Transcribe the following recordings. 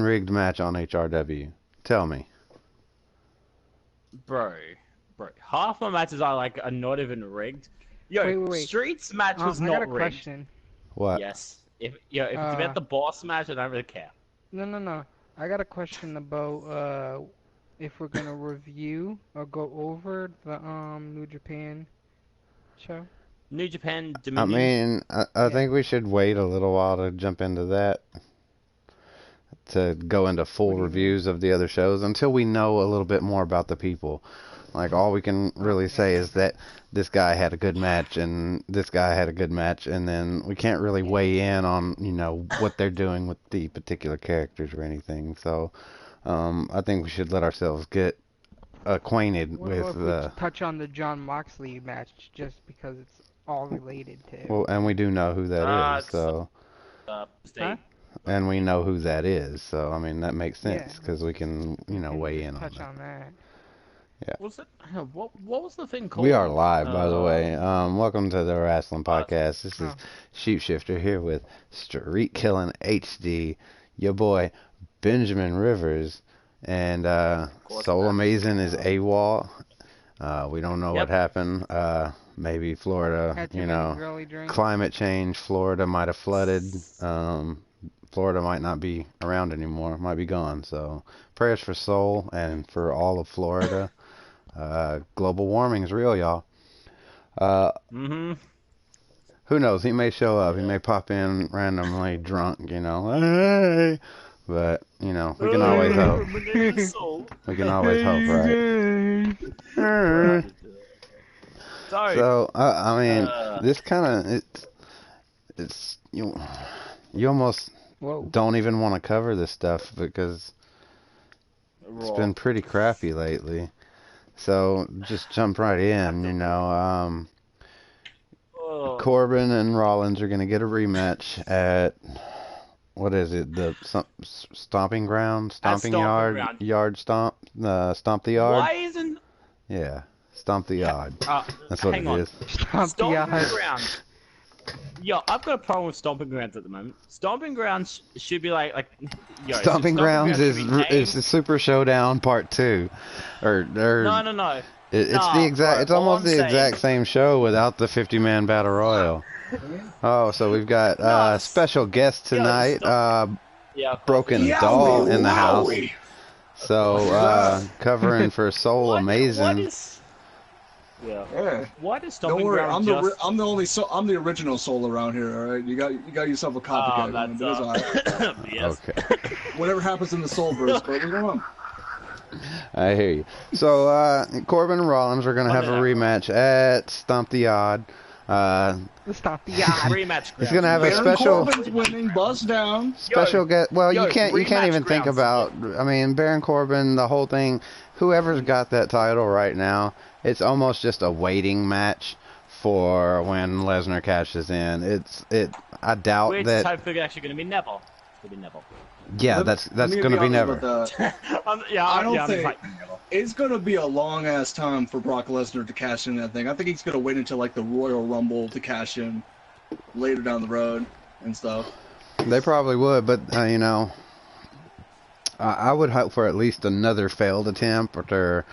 unrigged match on HRW? Tell me. Bro, half my matches are not even rigged. Yo, Wait. Street's match was not I got a rigged. question. What? Yes. If it's about the boss match, I don't really care. No. I got a question about if we're gonna review or go over the New Japan show. New Japan I Dominion. mean, I think we should wait a little while to jump into that. To go into full reviews of the other shows until we know a little bit more about the people. Like, all we can really say is that this guy had a good match and this guy had a good match, and then we can't really weigh in on, you know, what they're doing with the particular characters or anything. So, I think we should let ourselves get acquainted with we touch on the John Moxley match just because it's all related to. Well, and we do know who that is, so. Huh? And we know who that is, so I mean that makes sense because we can, you know, weigh in on that. Touch on that. Yeah. What was the thing called? We are live, by the way. Welcome to the Wrestling Podcast. This is Sheepshifter here with Streetkilln HD, your boy Benjamin Rivers, and Soulamazin is AWOL. We don't know what happened. Maybe Florida, you know, climate change. Florida might have flooded. Florida might not be around anymore. Might be gone. So prayers for Soul and for all of Florida. Global warming is real, y'all. Who knows? He may show up. He may pop in randomly drunk, you know. Hey! But, you know, we can always hope. We can always hope, right? So, I mean, this kind of, it's you almost don't even want to cover this stuff because it's been pretty crappy lately. So just jump right in, you know. Corbin and Rollins are going to get a rematch at, what is it, the stomping ground? Stomping yard? Yard stomp? Stomp the yard? Why isn't... Yeah, stomp the yard. That's what it is. Stomping ground. Yo, I've got a problem with Stomping Grounds at the moment. Stomping Grounds should be like Stomping Grounds is the Super Showdown Part 2. No. It's almost the exact same show without the 50-man battle royal. Oh, so we've got special guest tonight, Broken Doll in the house. So covering for Soulamazin. Yeah. Why does Stomping Don't worry, Ground I'm the original Soul around here. All right, you got yourself a copycat. That's all right. yes. Okay. Whatever happens in the Soulverse, but we're going on. I hear you. So Corbin and Rollins are gonna have a rematch at Stomp the Yard. Stomp the Yard rematch. He's gonna have a special. Corbin's winning, buzz down. Special guest. Well, you can't even think about. I mean, Baron Corbin, the whole thing. Whoever's got that title right now, it's almost just a waiting match for when Lesnar cashes in. I doubt that. It's hopefully actually going to be Neville. It's going to be Neville. Yeah, that's going to be Neville. I don't think it's going to be a long ass time for Brock Lesnar to cash in that thing. I think he's going to wait until like the Royal Rumble to cash in later down the road and stuff. They probably would, but you know, I would hope for at least another failed attempt or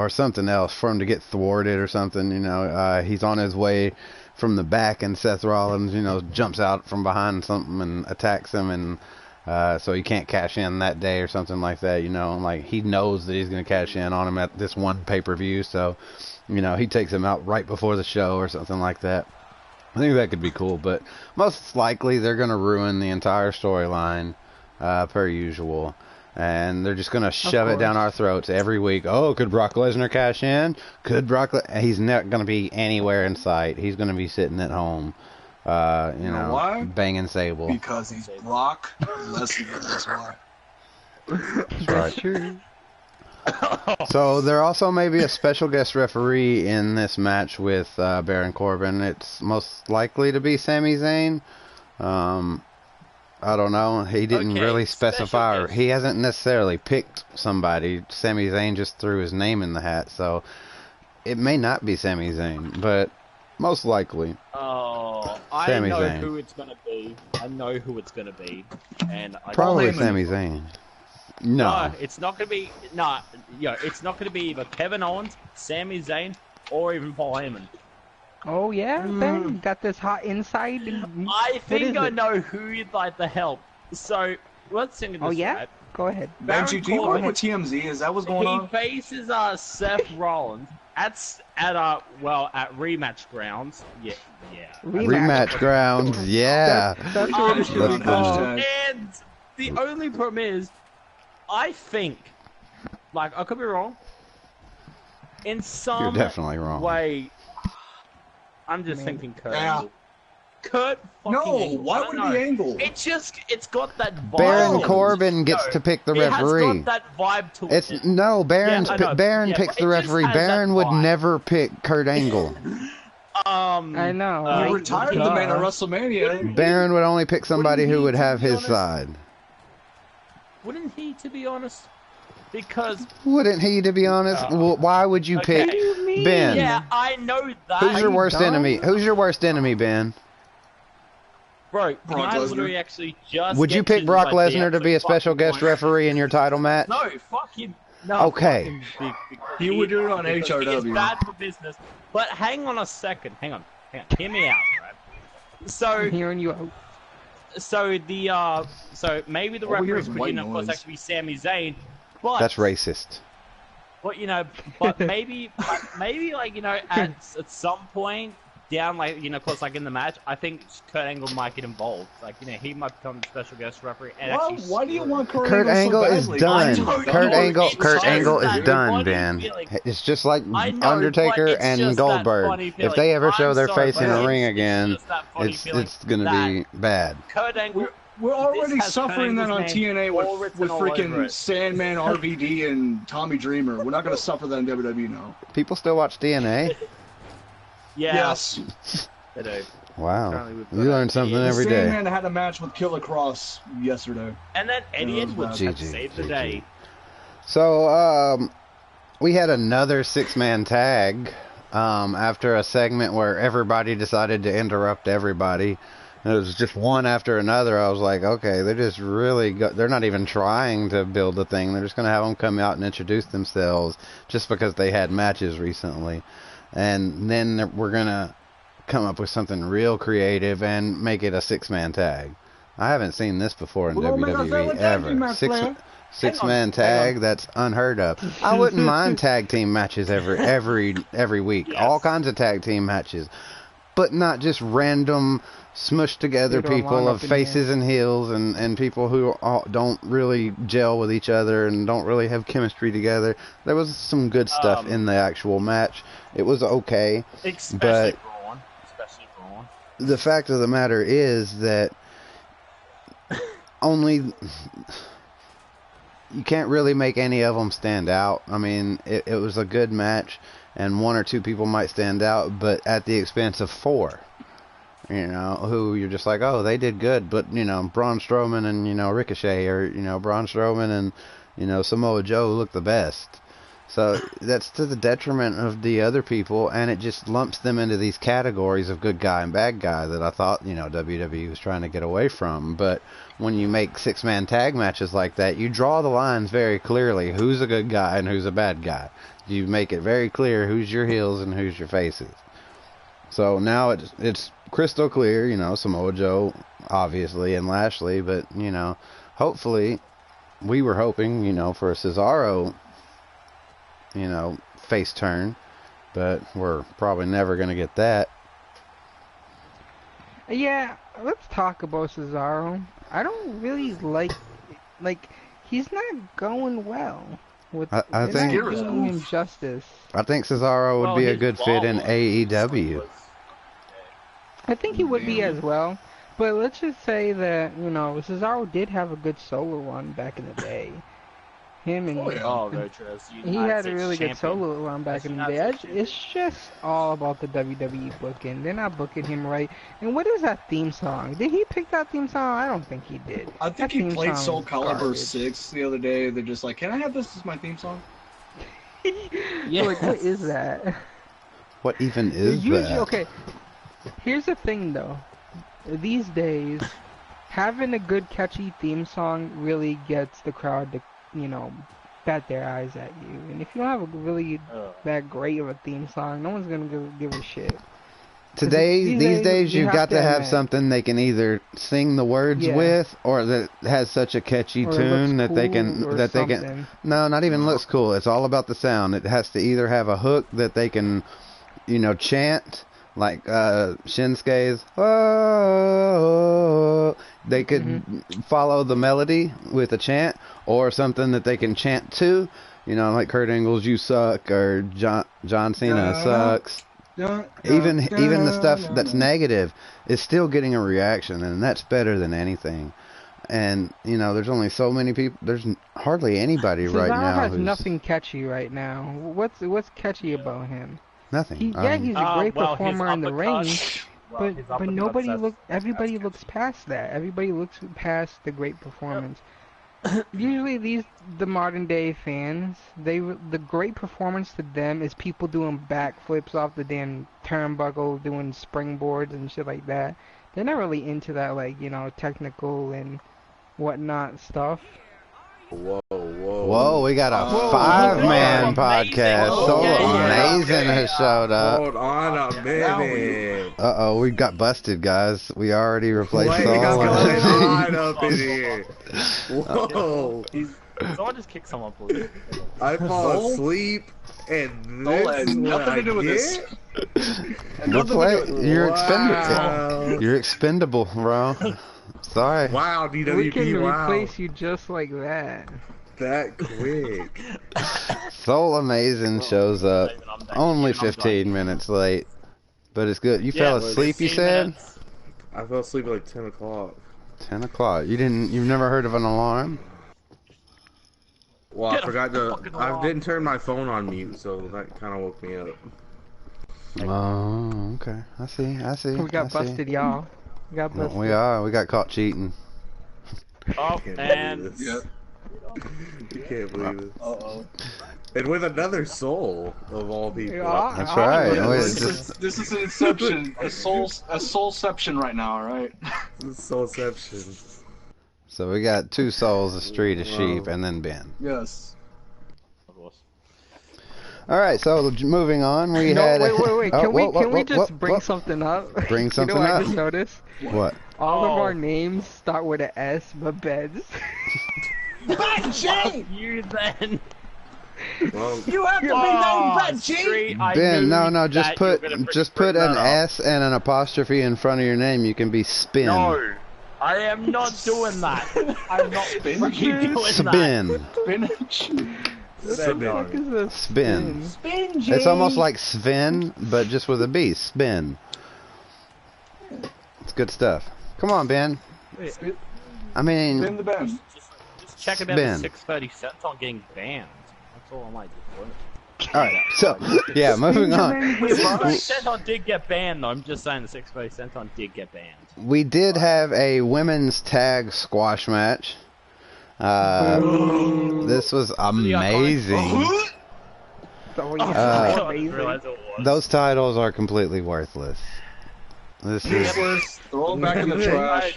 something else for him to get thwarted or something. You know, he's on his way from the back and Seth Rollins, you know, jumps out from behind something and attacks him, and so he can't cash in that day or something like that. You know, like he knows that he's going to cash in on him at this one pay-per-view, so you know he takes him out right before the show or something like that. I think that could be cool, but most likely they're going to ruin the entire storyline per usual. And they're just going to shove it down our throats every week. Oh, could Brock Lesnar cash in? He's not going to be anywhere in sight. He's going to be sitting at home, you know why? Banging Sable. Because he's Brock Lesnar, that's why. That's right. True. So there also may be a special guest referee in this match with Baron Corbin. It's most likely to be Sami Zayn. I don't know. He didn't really specify. Or he hasn't necessarily picked somebody. Sami Zayn just threw his name in the hat, so it may not be Sami Zayn. But Most likely. Oh, I Sami know Zayn. who it's gonna be. I know who it's gonna be, and I Probably Heyman. Sami Zayn. No. No, it's not gonna be. No, it's not gonna be either Kevin Owens, Sami Zayn, or even Paul Heyman. Oh yeah, Ben, you got this hot inside. I think I it? know who you'd like to help. So let's think of this. Oh yeah, right? go ahead. Benji, do you work Corbin. with TMZ? Is that what's going He on? faces Seth Rollins at rematch grounds. Yeah. Rematch grounds, yeah. That's what it Let's is. go. And the only problem is, I think, like I could be wrong. In some You're definitely wrong. way, I'm just thinking Kurt Yeah. Angle. Kurt fucking No, Angle. why I don't would know. it be Angle? It's got that vibe. Baron to it. Corbin gets No, to pick the It has referee. got that vibe to It's it. no Baron Yeah, I know. Baron Yeah, picks but the it just referee. has that Baron would vibe. never pick Kurt Angle. I know. Uh, He like, retired the man at WrestleMania. Baron would only pick somebody Wouldn't who he, would to have be his honest? side. Wouldn't he, to be honest? Because Wouldn't he, to be honest? Well, why would you Okay. pick What do you mean? Ben? yeah, I know that. Who's your you worst dumb? enemy? Who's your worst enemy, Ben? Bro, Brock I Lesnar. literally actually just Would you get pick to, Brock like, the Lesnar to be a absolute special fucking guest point. referee in your title match? No, fuck him. No, Okay. fuck him, because He would do it on because He is HRW. bad for business. But hang on a second. Hang on. Hear me out, right? I'm So, hearing you out. so maybe the All we hear referee is could, white of course, noise. actually be Sami Zayn. But That's racist. But but maybe like at some point down, like of course, like in the match, I think Kurt Angle might get involved. Like he might become the special guest referee. And actually Why do you want Kurt Angle so is badly? done. I don't Kurt know. Angle, It's Kurt just Angle that is done, funny Ben. feeling. It's just like I know, but Undertaker it's and just that Goldberg. funny If feeling. they ever show I'm their sorry, face in but a ring it's again, just that funny feeling it's gonna that be bad. Kurt Angle. We're already This has suffering that on Kurt Angle's name TNA all with written all over freaking it. Sandman, RVD, and Tommy Dreamer. We're not going to suffer that in WWE now. People still watch DNA? Yeah, Yes. they do. Wow. Apparently we've You got learn something ideas. every day. Sandman had a match with Killer Cross yesterday. And then Eddie Edwards had to GG, save the GG. day. So, we had another six-man tag after a segment where everybody decided to interrupt everybody. It was just one after another. I was like, okay, they're just really they're not even trying to build a thing. They're just going to have them come out and introduce themselves just because they had matches recently. And then we're going to come up with something real creative and make it a six-man tag. I haven't seen this before in WWE ever. Six-man tag, that's unheard of. I wouldn't mind tag team matches every week. Yes. All kinds of tag team matches. But not just random smushed together They don't people line of up in faces and heels and people who don't really gel with each other and don't really have chemistry together. There was some good stuff in the actual match. It was okay. Especially But Braun. Especially Braun. the fact of the matter is that you can't really make any of them stand out. I mean, it was a good match, and one or two people might stand out, but at the expense of four, who you're just like, oh, they did good, but, Braun Strowman and, Ricochet, or, Braun Strowman and, Samoa Joe look the best. So that's to the detriment of the other people, and it just lumps them into these categories of good guy and bad guy that I thought, WWE was trying to get away from. But when you make six-man tag matches like that, you draw the lines very clearly. Who's a good guy and who's a bad guy? You make it very clear who's your heels and who's your faces. So now it's crystal clear, Samoa Joe, obviously, and Lashley, but, hopefully, we were hoping, for a Cesaro, face turn, but we're probably never going to get that. Yeah, let's talk about Cesaro. I don't really like he's not going well. I they're think not doing him justice. I think Cesaro would be a good fit in AEW. I think he would be as well. But let's just say that, Cesaro did have a good solo run back in the day. Him and Oh, very true. he had a really good solo run back in the day. It's just all about the WWE booking. They're not booking him right. And what is that theme song? Did he pick that theme song? I don't think he did. I think That he theme played song Soul is Calibur garbage. 6 the other day. They're just like, can I have this as my theme song? Yeah. Like, what is that? What even is that? Okay, here's the thing though. These days, having a good catchy theme song really gets the crowd to, you know, bat their eyes at you. And if you don't have a really that great of a theme song, no one's gonna give a shit. These days, you've got to have something they can either sing the words with, or that has such a catchy tune that they can. No, not even looks cool. It's all about the sound. It has to either have a hook that they can, you know, chant, like Shinsuke's. Oh, they could follow the melody with a chant, or something that they can chant to. You know, like Kurt Angle's "You Suck" or John Cena sucks. Even the stuff that's negative is still getting a reaction, and that's better than anything. And you know, there's only so many people. There's hardly anybody right now. Has nothing catchy right now. What's catchy about him? Nothing. He's a great performer in the ring, but nobody everybody looks past that. Everybody looks past the great performance. Usually the modern day fans, the great performance to them is people doing backflips off the damn turnbuckle, doing springboards and shit like that. They're not really into that, like, you know, technical and whatnot stuff. Whoa, we got a 5-man podcast. Soulamazin has showed up. Hold on a minute. Uh-oh, we got busted, guys. We already replaced Soul. What's going on up in here? Whoa. Someone just kicked someone, please. I fall asleep, and this has nothing to do with this. You're expendable. You're expendable, bro. Sorry. Wow, DWP, we can replace you just like that. That quick. Soulamazin shows up. Only 15 minutes late. But it's good. You fell asleep, you said? I fell asleep at like 10 o'clock. 10 o'clock. You've never heard of an alarm? Well, I forgot I didn't turn my phone on mute, so that kind of woke me up. Oh, okay. I see. We got busted, y'all. We got caught cheating. Oh, and you can't believe this. And with another soul of all people. That's right. This is an inception, a soulception right now, right? Soulception. So we got 2 souls, a street, a sheep, and then Ben. Yes. All right, so moving on, we had. Wait. Can we just bring something up? Bring something up. I just noticed? What? All of our names start with an S, but Ben's. You then. Well, you have to be named Ben G. Ben, no, just put an S and an apostrophe in front of your name. You can be Spin. No, I am not doing that. I'm not freaking doing Spin. Spinach. Spin. It's almost like Sven, but just with a B. Spin. It's good stuff. Come on, Ben. I mean, Spin the Ben. Just check about the 630 cents on getting banned. That's all I might do. Alright, so, yeah, moving on. The 630 cents did get banned, though. I'm just saying the 630 cents did get banned. We did have a women's tag squash match. This was amazing. Those titles are completely worthless. This is throw them back in the trash.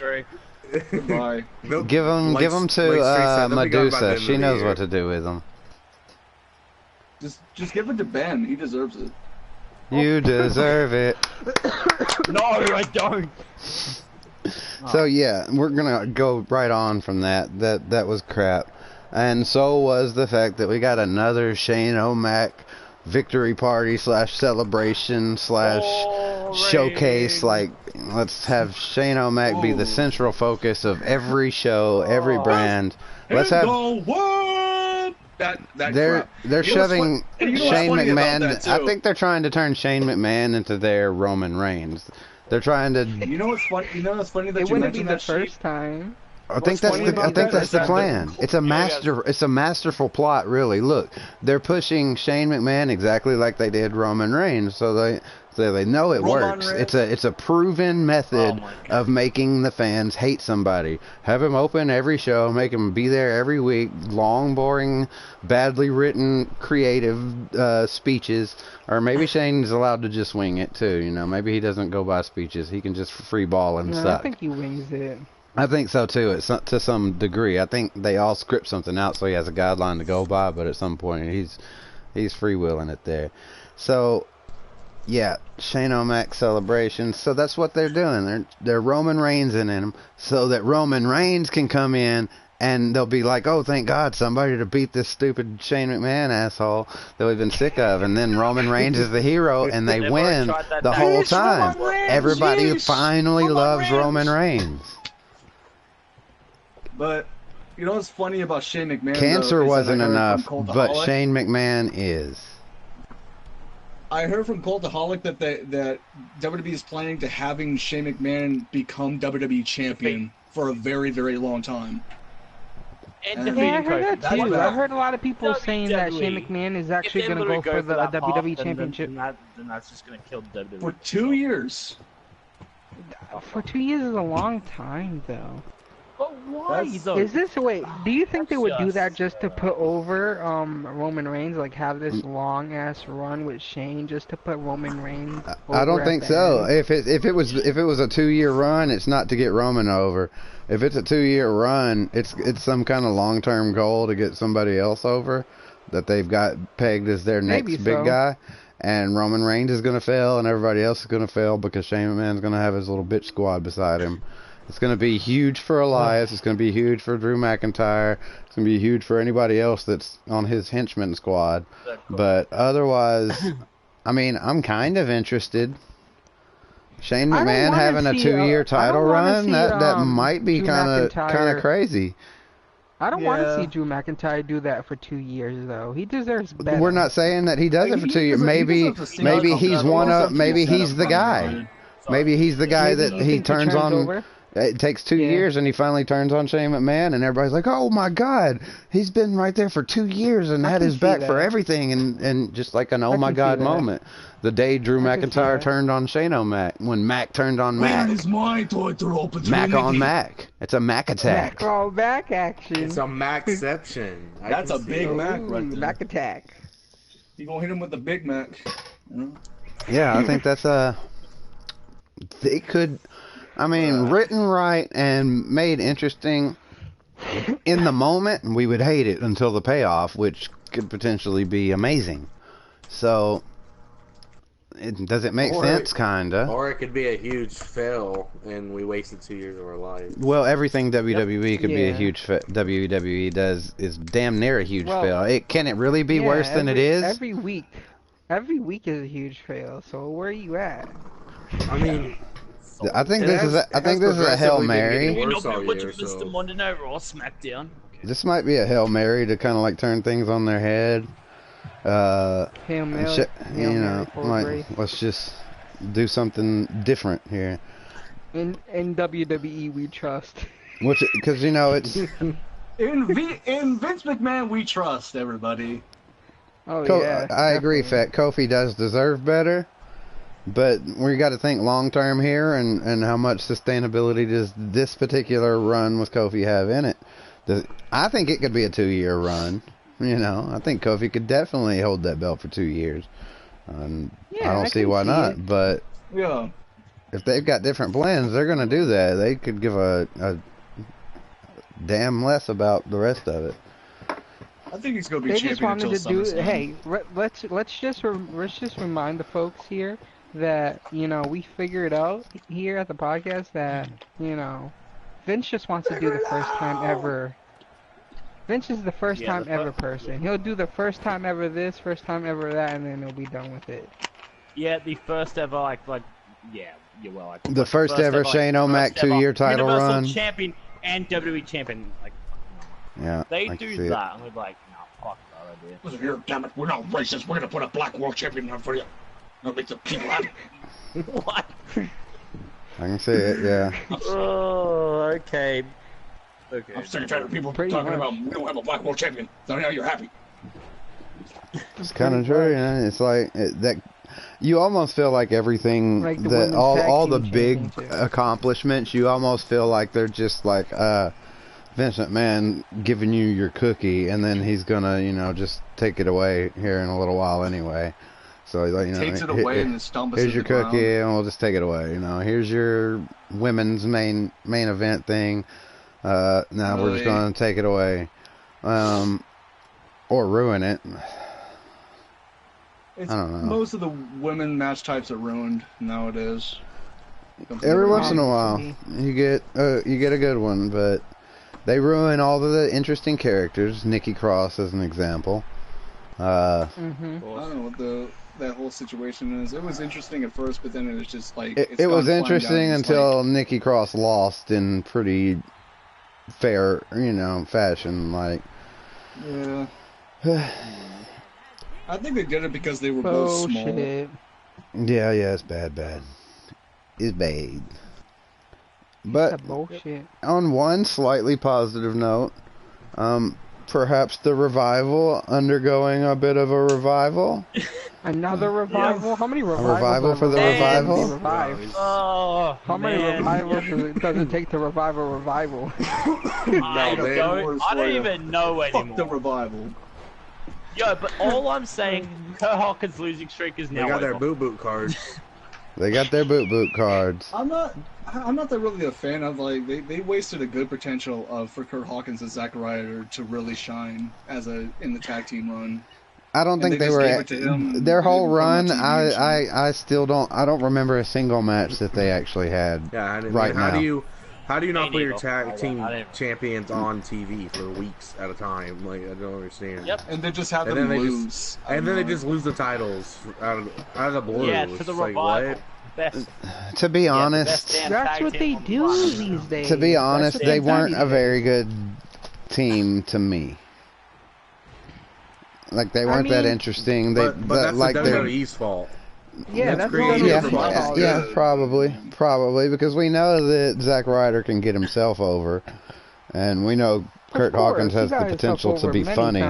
Bye. Give them to Medusa. She knows what to do with them. Just give it to Ben. He deserves it. You deserve it. No, I don't. So yeah, we're gonna go right on from that. That was crap, and so was the fact that we got another Shane O'Mac victory party / celebration / showcase. Like, let's have Shane O'Mac be the central focus of every show, every brand. Let's have. They're shoving Shane McMahon. I think they're trying to turn Shane McMahon into their Roman Reigns. They're trying to. You know what's funny? That it you wouldn't be mentioned the that first time. I think that's the plan. It's a masterful plot, really. Look, they're pushing Shane McMahon exactly like they did Roman Reigns, so they know it works. It's a proven method of making the fans hate somebody. Have him open every show, make him be there every week. Long, boring, badly written, creative speeches, or maybe Shane's allowed to just wing it too. You know, maybe he doesn't go by speeches. He can just free ball and suck. I think he wings it. I think so too, to some degree. I think they all script something out so he has a guideline to go by, but at some point he's freewheeling it there. So, yeah, Shane O'Mac celebration. So that's what they're doing. They're Roman Reigns in him so that Roman Reigns can come in and they'll be like, oh, thank God, somebody to beat this stupid Shane McMahon asshole that we've been sick of. And then Roman Reigns is the hero, and they win the whole time. Everybody finally loves Roman Reigns. But, you know what's funny about Shane McMahon? Cancer wasn't enough, but Shane McMahon is. I heard from Cultaholic that WWE is planning to having Shane McMahon become WWE champion for a very, very long time. And I heard that too. I heard a lot of people saying that Shane McMahon is actually going to go for the WWE championship. Then that's just going to kill WWE. For 2 years. For 2 years is a long time, though. But why? Is this wait? Do you think they would do that just to put over Roman Reigns? Like have this long ass run with Shane just to put Roman Reigns over? I don't think so. If it was a 2-year run, it's not to get Roman over. If it's a 2-year run, it's some kind of long-term goal to get somebody else over that they've got pegged as their next big guy. And Roman Reigns is going to fail, and everybody else is going to fail because Shane McMahon's going to have his little bitch squad beside him. It's going to be huge for Elias. It's going to be huge for Drew McIntyre. It's going to be huge for anybody else that's on his henchman squad. But otherwise, I mean, I'm kind of interested. Shane McMahon having a 2-year title run, that might be kind of crazy. I don't want to see Drew McIntyre do that for 2 years, though. He deserves better. We're not saying that he does it for 2 years. Maybe he's the guy. Maybe he's the guy that he turns on. It takes 2 years, and he finally turns on Shane McMahon, and everybody's like, "Oh my God, he's been right there for 2 years and had his back for everything," and just like an oh my God moment. The day Drew McIntyre turned on Shane O'Mac, when Mac turned on Mac. When is my total opportunity? Mac on Mac. It's a Mac attack. Mac on Mac action. It's a Macception. That's a big Mac right there. Mac attack. You gonna hit him with the Big Mac? Yeah, I think that's they could. I mean, written right and made interesting in the moment, we would hate it until the payoff, which could potentially be amazing. So, does it make sense, kinda? Or it could be a huge fail, and we wasted 2 years of our life. Well, everything WWE could be a huge WWE does is damn near a huge fail. Can it really be worse than it is? Every week is a huge fail. So where are you at? I mean. I think this is a Hail Mary. Mr. Monday Night Raw SmackDown. This might be a Hail Mary to kind of like turn things on their head. Hail Mary. Let's just do something different here. In WWE we trust. Because it's in Vince McMahon we trust, everybody. Oh yeah. I agree, Fat. Kofi does deserve better. But we got to think long term here, and how much sustainability does this particular run with Kofi have in it? I think it could be a 2-year run. I think Kofi could definitely hold that belt for 2 years. I don't see why not. But if they've got different plans, they're going to do that. They could give a damn less about the rest of it. I think he's going to be champion until SummerSlam. Hey, let's just remind the folks here that we figured out here at the podcast that Vince just wants to do the first time ever. Vince is the first time ever person. He'll do the first time ever this, first time ever that, and then he'll be done with it. Yeah, the first ever the first ever Shane O'Mac 2-year title Universal run. Champion and WWE champion. They do that, and we're like, no, fuck that idea. Listen here, damn it, we're not racist. We're gonna put a black world champion on for you. That'll make the people happy. What? I can see it, yeah. Oh, okay. Okay. I'm sick and tired of people Pretty talking much. about we don't have a Black World Champion. So now you're happy. It's kind of true, yeah. It's like that. You almost feel like everything Like the that women's all tag the team big championship. accomplishments. You almost feel like they're just like Vince McMahon giving you your cookie, and then he's gonna, you know, just take it away here in a little while anyway. So like, you know, Takes it away and then stomps here's it your to the cookie, ground. and we'll just take it away. You know, here's your women's main event thing. Now we're just Really? gonna take it away, or ruin it. It's, I don't know. Most of the women match types are ruined nowadays. Every once in a while, you get a good one, but they ruin all of the interesting characters. Nikki Cross, as an example. I don't know what that whole situation is. It was interesting at first, but then it was just like It was interesting until Nikki Cross lost in pretty fair, you know, fashion. Like, yeah. I think they did it because they were both small. yeah, it's bad. It's bad. But bullshit. on one slightly positive note, perhaps the revival undergoing a bit of a revival. Another revival? How many revivals? A revival for the revival? Oh, How many man. revivals does it take to revive a revival? I don't even know Fuck anymore. the revival. Yo, but all I'm saying, Kurt Hawkins' losing streak is now They got their over. boot cards. They got their boot cards. I'm not really a fan of, like, they wasted a good potential for Kurt Hawkins and Zack Ryder to really shine in the tag team run. I don't think they they just were gave it to him. their whole They didn't put him on run. TV or something. I still don't remember a single match that they actually had. Yeah, I mean, right how now. How do you not put your tag I team didn't- champions on TV for weeks at a time? Like, I don't understand. Yep. And they just have And them then they lose. And then they just lose the titles out of the blue. Yeah, It's to the like, revival. what? Best, To be yeah, the honest, best damn That's tag what team they on the do planet. these days. to be That's honest, what they do weren't these a days. very good team to me. Like they weren't that mean- interesting. But that's like the they're WWE's fault. Yeah, that's great. what yeah, I'm Revival. yeah, probably because we know that Zack Ryder can get himself over, and we know Kurt Hawkins has the potential to be funny.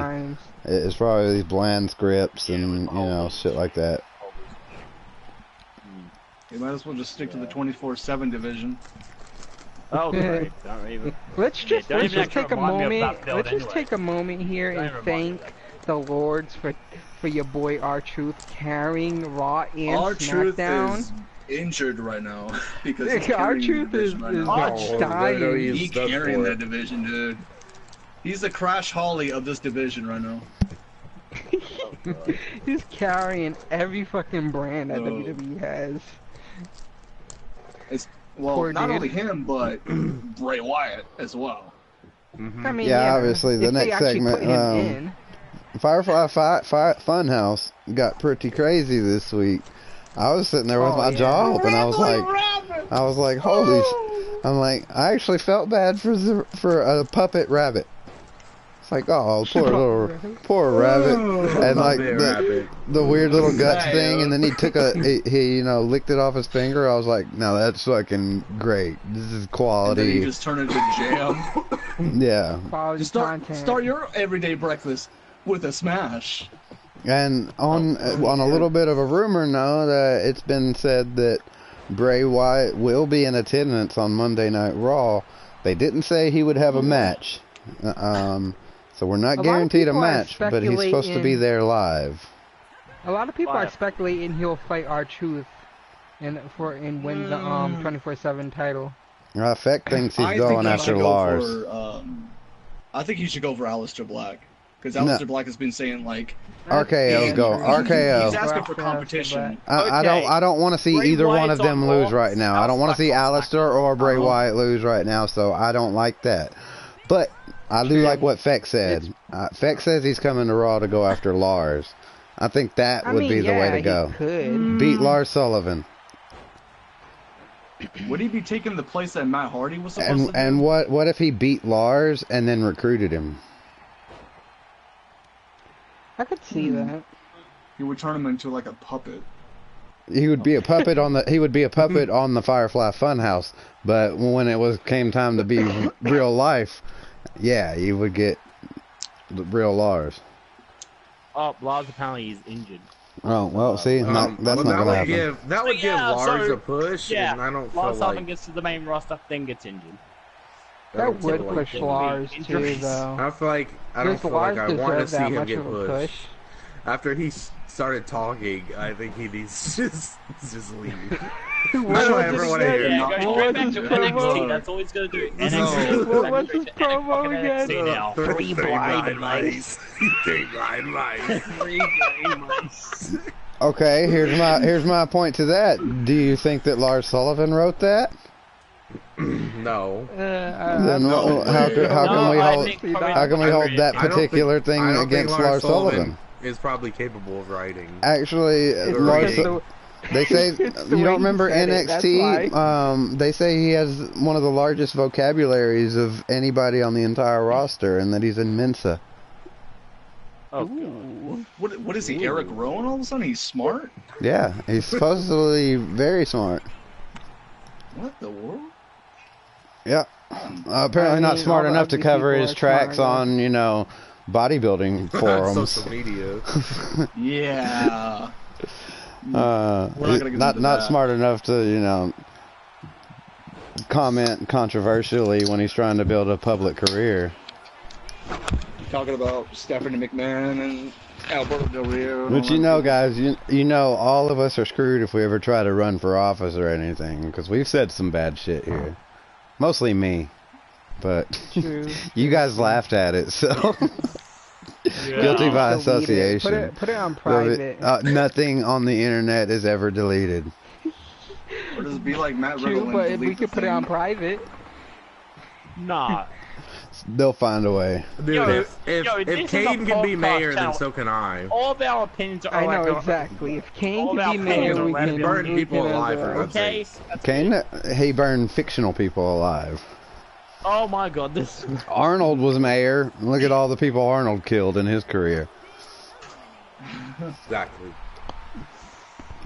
As far as these bland scripts and you know shit like that. You might as well just stick to the 24/7 division. Oh, great. Don't even. Let's just don't even take a remind me of moment. that build Let's just anyway. take a moment here Don't and even remind me thank of the Lords for your boy R-Truth carrying Raw and R-Truth SmackDown. is injured right now because he's R-Truth is dying. He's carrying that division, dude. He's the Crash Holly of this division right now. He's carrying every fucking brand that Oh. WWE has. Well, Poor not dude. only him, but Bray Wyatt as well. I mean, Yeah, obviously, the if they next actually segment, put him in. Firefly Funhouse got pretty crazy this week. I was sitting there with my jaw open. I was like, holy! I'm like, I actually felt bad for a puppet rabbit. It's like, oh, poor rabbit, and like the weird little guts thing, and then he took he you know licked it off his finger. I was like, no, that's fucking great. This is quality. And then he just turned into jam. Yeah. Quality Just content. start your everyday breakfast with a smash. And on a little bit of a rumor now, that it's been said that Bray Wyatt will be in attendance on Monday Night Raw. They didn't say he would have a match, so we're not guaranteed a match, but he's supposed to be there live. A lot of people are speculating he'll fight R-Truth and win the 24/7 title. Feck thinks he's going after Lars. I think he should go for Aleister Black. Because Aleister Black has been saying, like... RKO's go. RKO. He's asking for competition. I don't want to see either one of them lose right now. I don't want to see Aleister or Bray Wyatt lose right now, so I don't like that. But I do like what Feck said. Feck says he's coming to Raw to go after Lars. I think that would be the way to go. Beat Lars Sullivan. Would he be taking the place that Matt Hardy was supposed to do? And what if he beat Lars and then recruited him? I could see that. He would turn him into like a puppet. he would be a puppet on the Firefly Funhouse, but when it came time to be real life, yeah, you would get the real Lars. Oh, Lars apparently is injured. Oh well, see, that's not gonna happen. That would give Lars a push, and I don't feel Lars like often gets to the main roster, then gets injured. That would push Lars too, though. I feel like I don't feel like I want to see him get pushed. After he started talking, I think he needs to just leave. I don't ever want to hear him. Go straight back to NXT. That's all he's gonna do. NXT. What's his promo again? Three blind mice. Three blind mice. Okay, here's my point to that. Do you think that Lars Sullivan wrote that? No. Then how can we hold that particular thing against Lars Sullivan? Is probably capable of writing. Actually, Lars. They say you don't remember NXT. They say he has one of the largest vocabularies of anybody on the entire roster, and that he's in Mensa. Oh, what is he? Eric Rowan? All of a sudden, he's smart. Yeah, he's supposedly very smart. What the world? Yeah, apparently not smart enough to cover his tracks on bodybuilding forums. Social media. Yeah. Not smart enough to comment controversially when he's trying to build a public career. Talking about Stephanie McMahon and Alberto Del Rio. But guys, all of us are screwed if we ever try to run for office or anything, because we've said some bad shit here. Mostly me, but you guys laughed at it, so. Guilty by association. Put it on private. Nothing on the internet is ever deleted. Or does it be like Matt Riddle? But if we could put it on private. Nah. They'll find a way. Dude, if Kane can be mayor, then so can I. All of our opinions are I know exactly. If Kane can be mayor, we can burn people alive. Okay. Kane, he burned fictional people alive. Oh my God, this. Arnold was mayor. Look at all the people Arnold killed in his career. Exactly.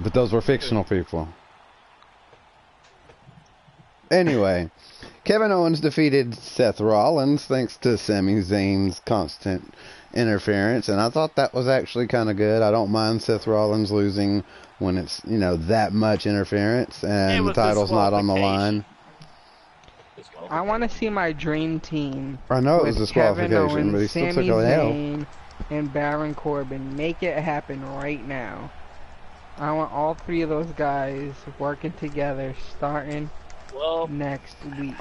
But those were fictional people. Anyway, Kevin Owens defeated Seth Rollins thanks to Sami Zayn's constant interference, and I thought that was actually kind of good. I don't mind Seth Rollins losing when it's, that much interference and the title's not on the line. I want to see my dream team. I know it was disqualification, but he still took a L. And Baron Corbin. Make it happen right now. I want all three of those guys working together starting next week.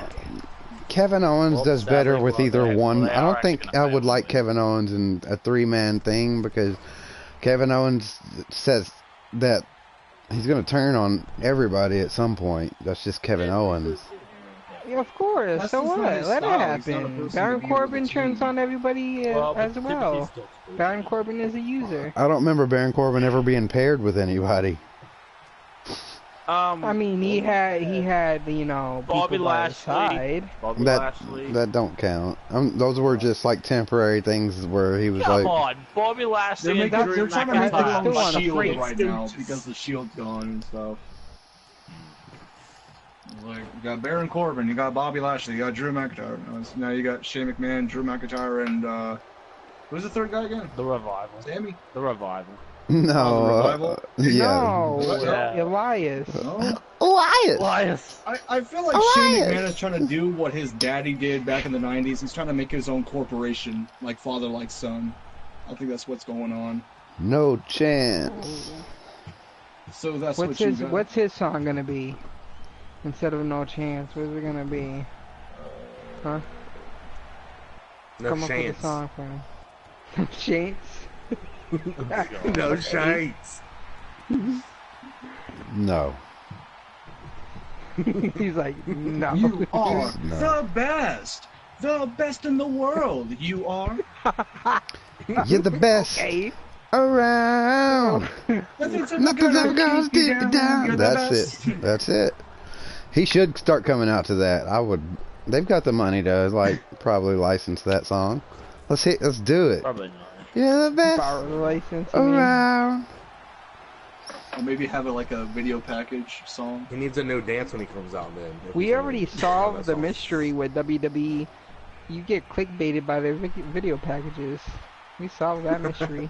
Kevin Owens does better with either one. I don't think I would like Kevin Owens in a three-man thing, because Kevin Owens says that he's going to turn on everybody at some point. That's just Kevin Owens. Yeah, of course. So what? Let it happen. Baron Corbin turns on everybody as well. Baron Corbin is a user. I don't remember Baron Corbin ever being paired with anybody. I mean, he had Bobby Lashley. That don't count. Those were just like temporary things where he was Come on, Bobby Lashley. They're trying to make the Shield right now because the Shield's gone and stuff. Like, you got Baron Corbin, you got Bobby Lashley, you got Drew McIntyre. Now you got Shane McMahon, Drew McIntyre, and who's the third guy again? The Revival. Sammy? The Revival. No. The Revival? Yeah. No, Elias. No? Elias. I feel like Shane McMahon is trying to do what his daddy did back in the 90s. He's trying to make his own corporation, like father, like son. I think that's what's going on. No chance. So that's what's his song gonna be? Instead of No Chance, what's it gonna be? Huh? No Come up with a song for him. No Chance? No Chance. No. He's like, no. You are the best! The best in the world, you are! You're the best around! Nothing's ever gonna keep you down! That's it. He should start coming out to that. They've got the money to probably license that song. Let's do it. Probably not. You're the best License around. Or maybe have it like a video package song. He needs a new dance when he comes out, man. We already solved the mystery with WWE. You get clickbaited by their video packages. We solved that mystery.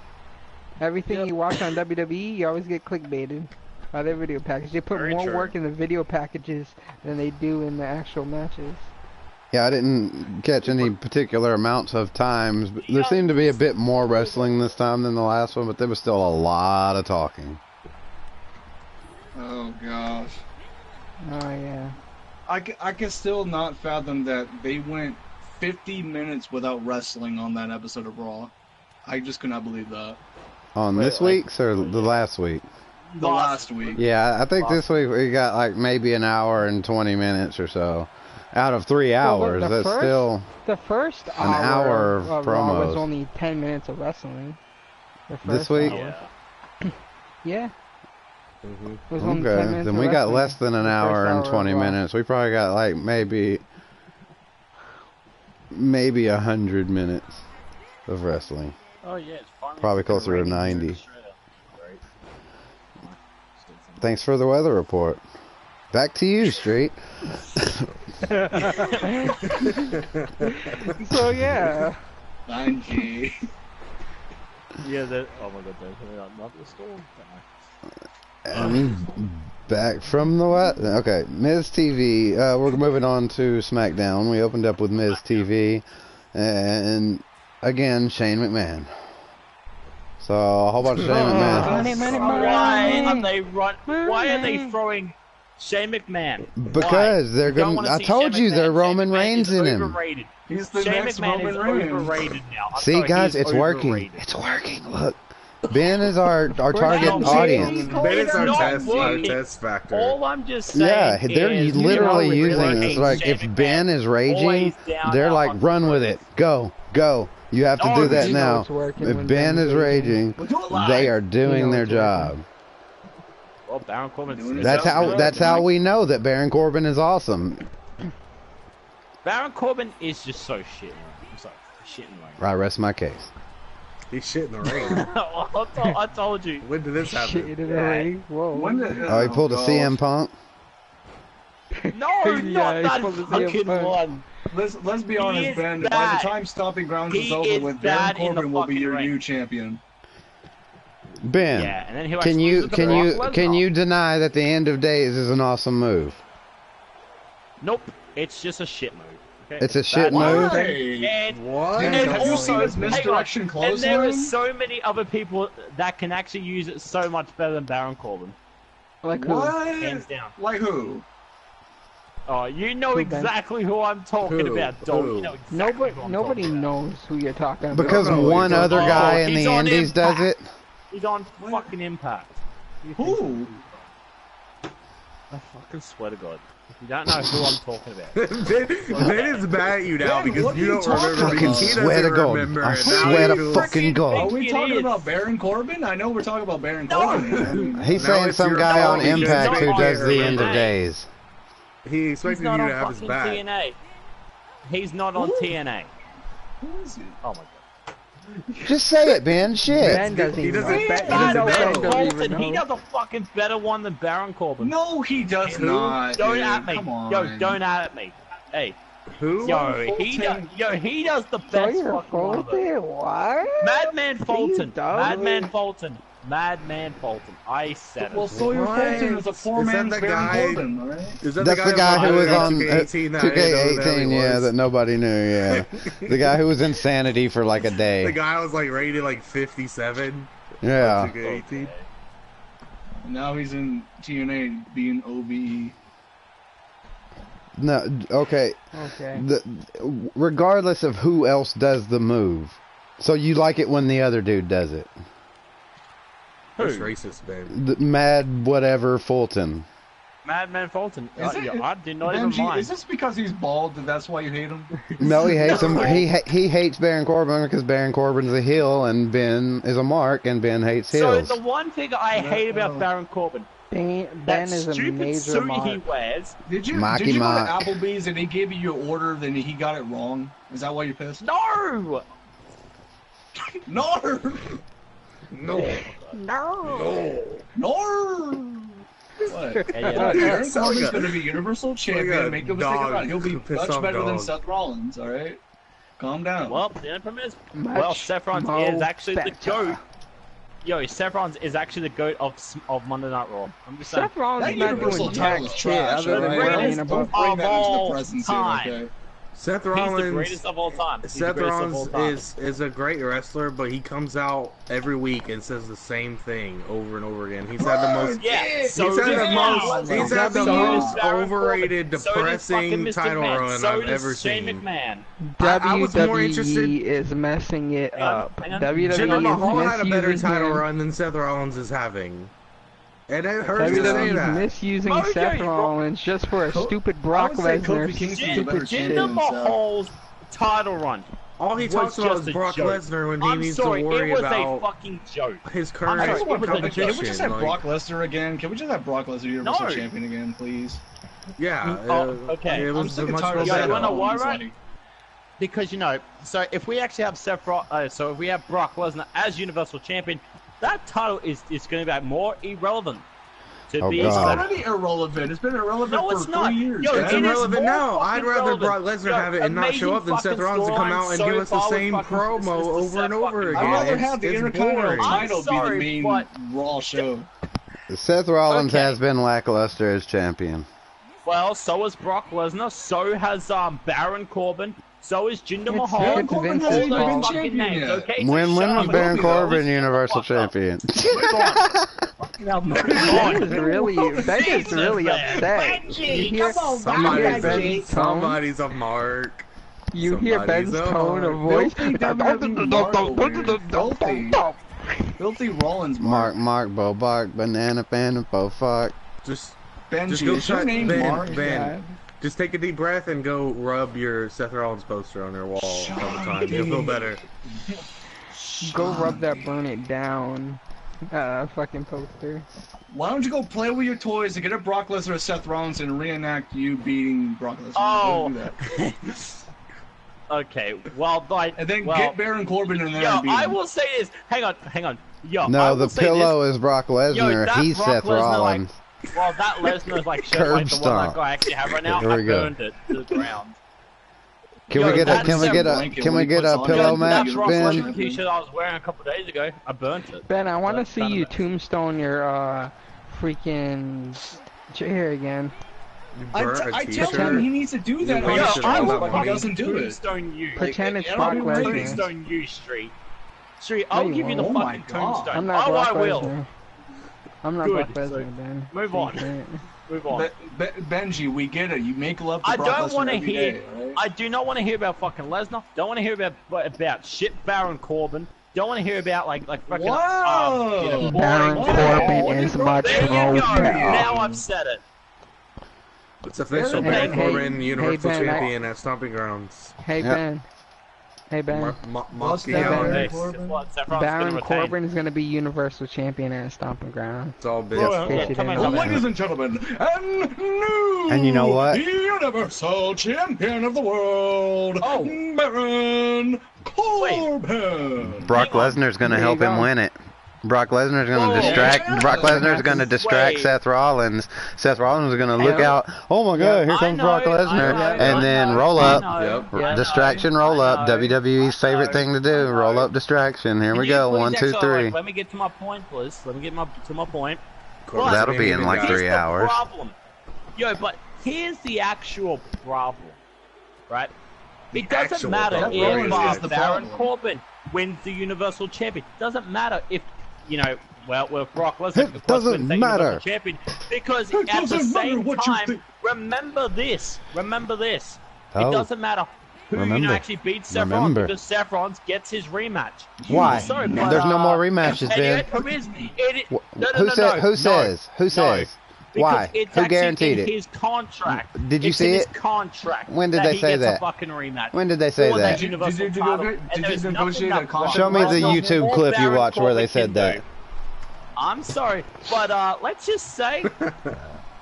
Everything you watch on WWE, you always get clickbaited by their video package. They put more work in the video packages than they do in the actual matches. Yeah, I didn't catch any particular amounts of times. But there seemed to be a bit more wrestling this time than the last one, but there was still a lot of talking. Oh gosh. Oh yeah. I can still not fathom that they went 50 minutes without wrestling on that episode of Raw. I just could not believe that. On this week's or the last week? The last week. Yeah, I think this week we got like maybe an hour and 20 minutes or so. Out of 3 hours, that's still the first hour of promos. Was only 10 minutes of wrestling. This week? Yeah. Okay, then we got less than an hour and 20 minutes. We probably got like maybe 100 minutes of wrestling. Oh yeah, it's finally probably closer to 90. Thanks for the weather report. Back to you, Street. So yeah. 9G. Yeah, oh my god, they're not the storm. Back from the what? Okay, Miz TV. We're moving on to SmackDown. We opened up with Miz TV, and again Shane McMahon. So a whole bunch of Shane McMahon. Why are they throwing Shane McMahon? Because they're going. I told you they're Roman Reigns in him. He's the next Roman Reigns. Overrated now. See, guys, it's working. It's working. Look. Ben is our target audience. Ben is our test factor. All I'm just saying they're literally using this. Like, if Ben is raging, they're like, run with it. Go. You have to do that now. If Ben is raging, they are doing their job. Well, Baron Corbin. That's how we know that Baron Corbin is awesome. Baron Corbin is just so shit. I'm sorry, shit in the ring. I rest my case. He's shit in the ring. I told you. When did this happen? Shit in the ring. Whoa. He pulled a CM Punk. No, not that fucking one. Let's be honest, Ben. By the time Stomping Grounds is over with, Baron Corbin will be your new champion. Ben, can you deny that the End of Days is an awesome move? Nope, it's just a shit move. Okay? It's a shit move? What? And have you seen his misdirection clothesline? And there are so many other people that can actually use it so much better than Baron Corbin. Like who? Hands down. Like who? Oh, you know exactly who I'm talking about, dog. You know exactly nobody knows who you're talking about. Because one other guy in the Indies does it? He's on fucking Impact. Who? I fucking swear to God. You don't know who I'm talking about. Ben is mad at you now because you don't remember. Fucking swear to God. I swear to fucking God. Are we talking about Baron Corbin? I know we're talking about Baron Corbin. He's saying some guy on Impact who does the End of Days. He expected you to have his back. TNA. He's not on TNA. Who is he? Oh my God. Just say it, Ben. Shit. Ben doesn't even know. He does a fucking better one than Baron Corbin. No, he does not. Don't at me. Yo, don't at me. Hey. Who? Yo, he does the best fucking one. What? Madman Fulton. Madman Fulton. I said it. Well, Sawyer Fulton is a four-man Baron Corbin, right? That's the guy who was on 2K18, yeah, that nobody knew, yeah. The guy who was Insanity for like a day. The guy was like rated like 57. Yeah. 2K18. Okay. Now he's in TNA being OVE. No, okay. Regardless of who else does the move, so you like it when the other dude does it. Who's racist, baby? The Mad whatever Fulton. Madman Fulton. I did not even mind. Is this because he's bald and that's why you hate him? No, he hates him. He hates Baron Corbin because Baron Corbin's a heel and Ben is a mark and Ben hates heels. So the one thing I hate about Baron Corbin, Ben is a major suit mark. he wears. Did you go to Applebee's and he gave you your order, then he got it wrong? Is that why you're pissed? No. No. No. No. What? Baron Corbin's going to be Universal Champion. Make no mistake about it. He'll be much better than Seth Rollins, alright? Calm down. Well, the only problem is, Seth Rollins is actually the GOAT. Yo, Seth Rollins is actually the GOAT of Monday Night Raw. I'm just saying. Seth Rollins is not doing jack shit other than greatest above all time. Seth Rollins, he's the greatest of all time. Seth Rollins is a great wrestler, but he comes out every week and says the same thing over and over again. He's had the most, he's had the most overrated, depressing title run I've ever seen. WWE is messing it up. WWE Jinder Mahal had a better title him. run than Seth Rollins is having. And it hurts to say that. Misusing Seth Rollins just for a stupid Brock Lesnar stupid shit. Jinder Mahal's title run. All he talks about is Brock Lesnar when he needs to worry about it was a fucking joke. His current Can we just have Brock Lesnar again? Can we just have Brock Lesnar Universal Champion again, please? Yeah. Okay. It was I'm much tired of better. You wanna know why, right? Because so if we actually have so if we have Brock Lesnar as Universal Champion, that title is going to be more irrelevant. It's already irrelevant. It's been irrelevant for 3 years. It's irrelevant now. I'd rather Brock Lesnar have it and not show up than Seth Rollins to come out and give us the same promo over and over again. I'd rather have the Intercontinental title be the main Raw show. Seth Rollins has been lackluster as champion. Well, so has Brock Lesnar. So has Baron Corbin. So is Jinder Mahal. Corbin hasn't even been champion yet. Okay, When was Baron Corbin Universal Champion? That is really upset. You hear somebody's a mark. You hear Ben's tone of voice. Filthy Rollins. Mark, Bo Bark, Banana Panda, Bo Fuck. Just Benji, go is your name Mark? Ben. Just take a deep breath and go rub your Seth Rollins poster on your wall a couple times. You'll feel better. Go rub that burn it down fucking poster. Why don't you go play with your toys and get a Brock Lesnar or Seth Rollins and reenact you beating Brock Lesnar? Oh. Okay, and then get Baron Corbin in there. And beat I him. will say this. Hang on. No, the pillow is Brock Lesnar. He's Seth Rollins. Well, that Lesnar's like shit like the one that guy actually have right now. I burned it to the ground. Can we get a pillow match, Ben? The t-shirt I was wearing a couple days ago. I burnt it. Ben, I want to see you tombstone your freaking chair again. I tell him he needs to do that. I will but he doesn't do it. Pretend it's Brock Lesnar. Tombstone you, Street. I'll give you the fucking tombstone. I'm not Brock I will. Lesnar. I'm not Brock Lesnar, Ben. Move on. Move on. Benji, we get it. You make love to Brock Lesnar every day, right? I do not want to hear about fucking Lesnar. Don't want to hear about shit Baron Corbin. Don't want to hear about like fucking. Baron Corbin is much more better. Now I've said it. It's official. Baron Corbin, Universal Champion at Stomping Grounds. Hey Ben. Hey Ben. Baron Corbin is going to be Universal Champion at Stomping Grounds. It's all big. Ladies and gentlemen, and you know what? Universal Champion of the world, Baron Corbin. Brock Lesnar's going to help him win it. Brock Lesnar's going to distract. Brock Lesnar's going to distract Seth Rollins. Seth Rollins is going to look out. Oh my God! Here comes Brock Lesnar, and then roll up. Distraction, roll up. WWE's favorite thing to do. Roll up, distraction. Here we go. 1, 2, 3. Let me get to my point, please. Let me get to my point. That'll be in like 3 hours. Yo, but here's the actual problem, right? It doesn't matter if Baron Corbin wins the Universal Champion. It doesn't matter if with Brock Lesnar, it doesn't matter. Champion, because at the same time, remember this. It doesn't matter who actually beats Seth Rollins, because Seth Rollins gets his rematch. Why? Sorry, there's no more rematches, Ben. Who says? Why? Who guaranteed it? His contract. Did you see it? His contract. When did they say that? A fucking rematch. When did they say that? Did you negotiate a contract? Show me the YouTube clip you watched where they said that. I'm sorry, but let's just say,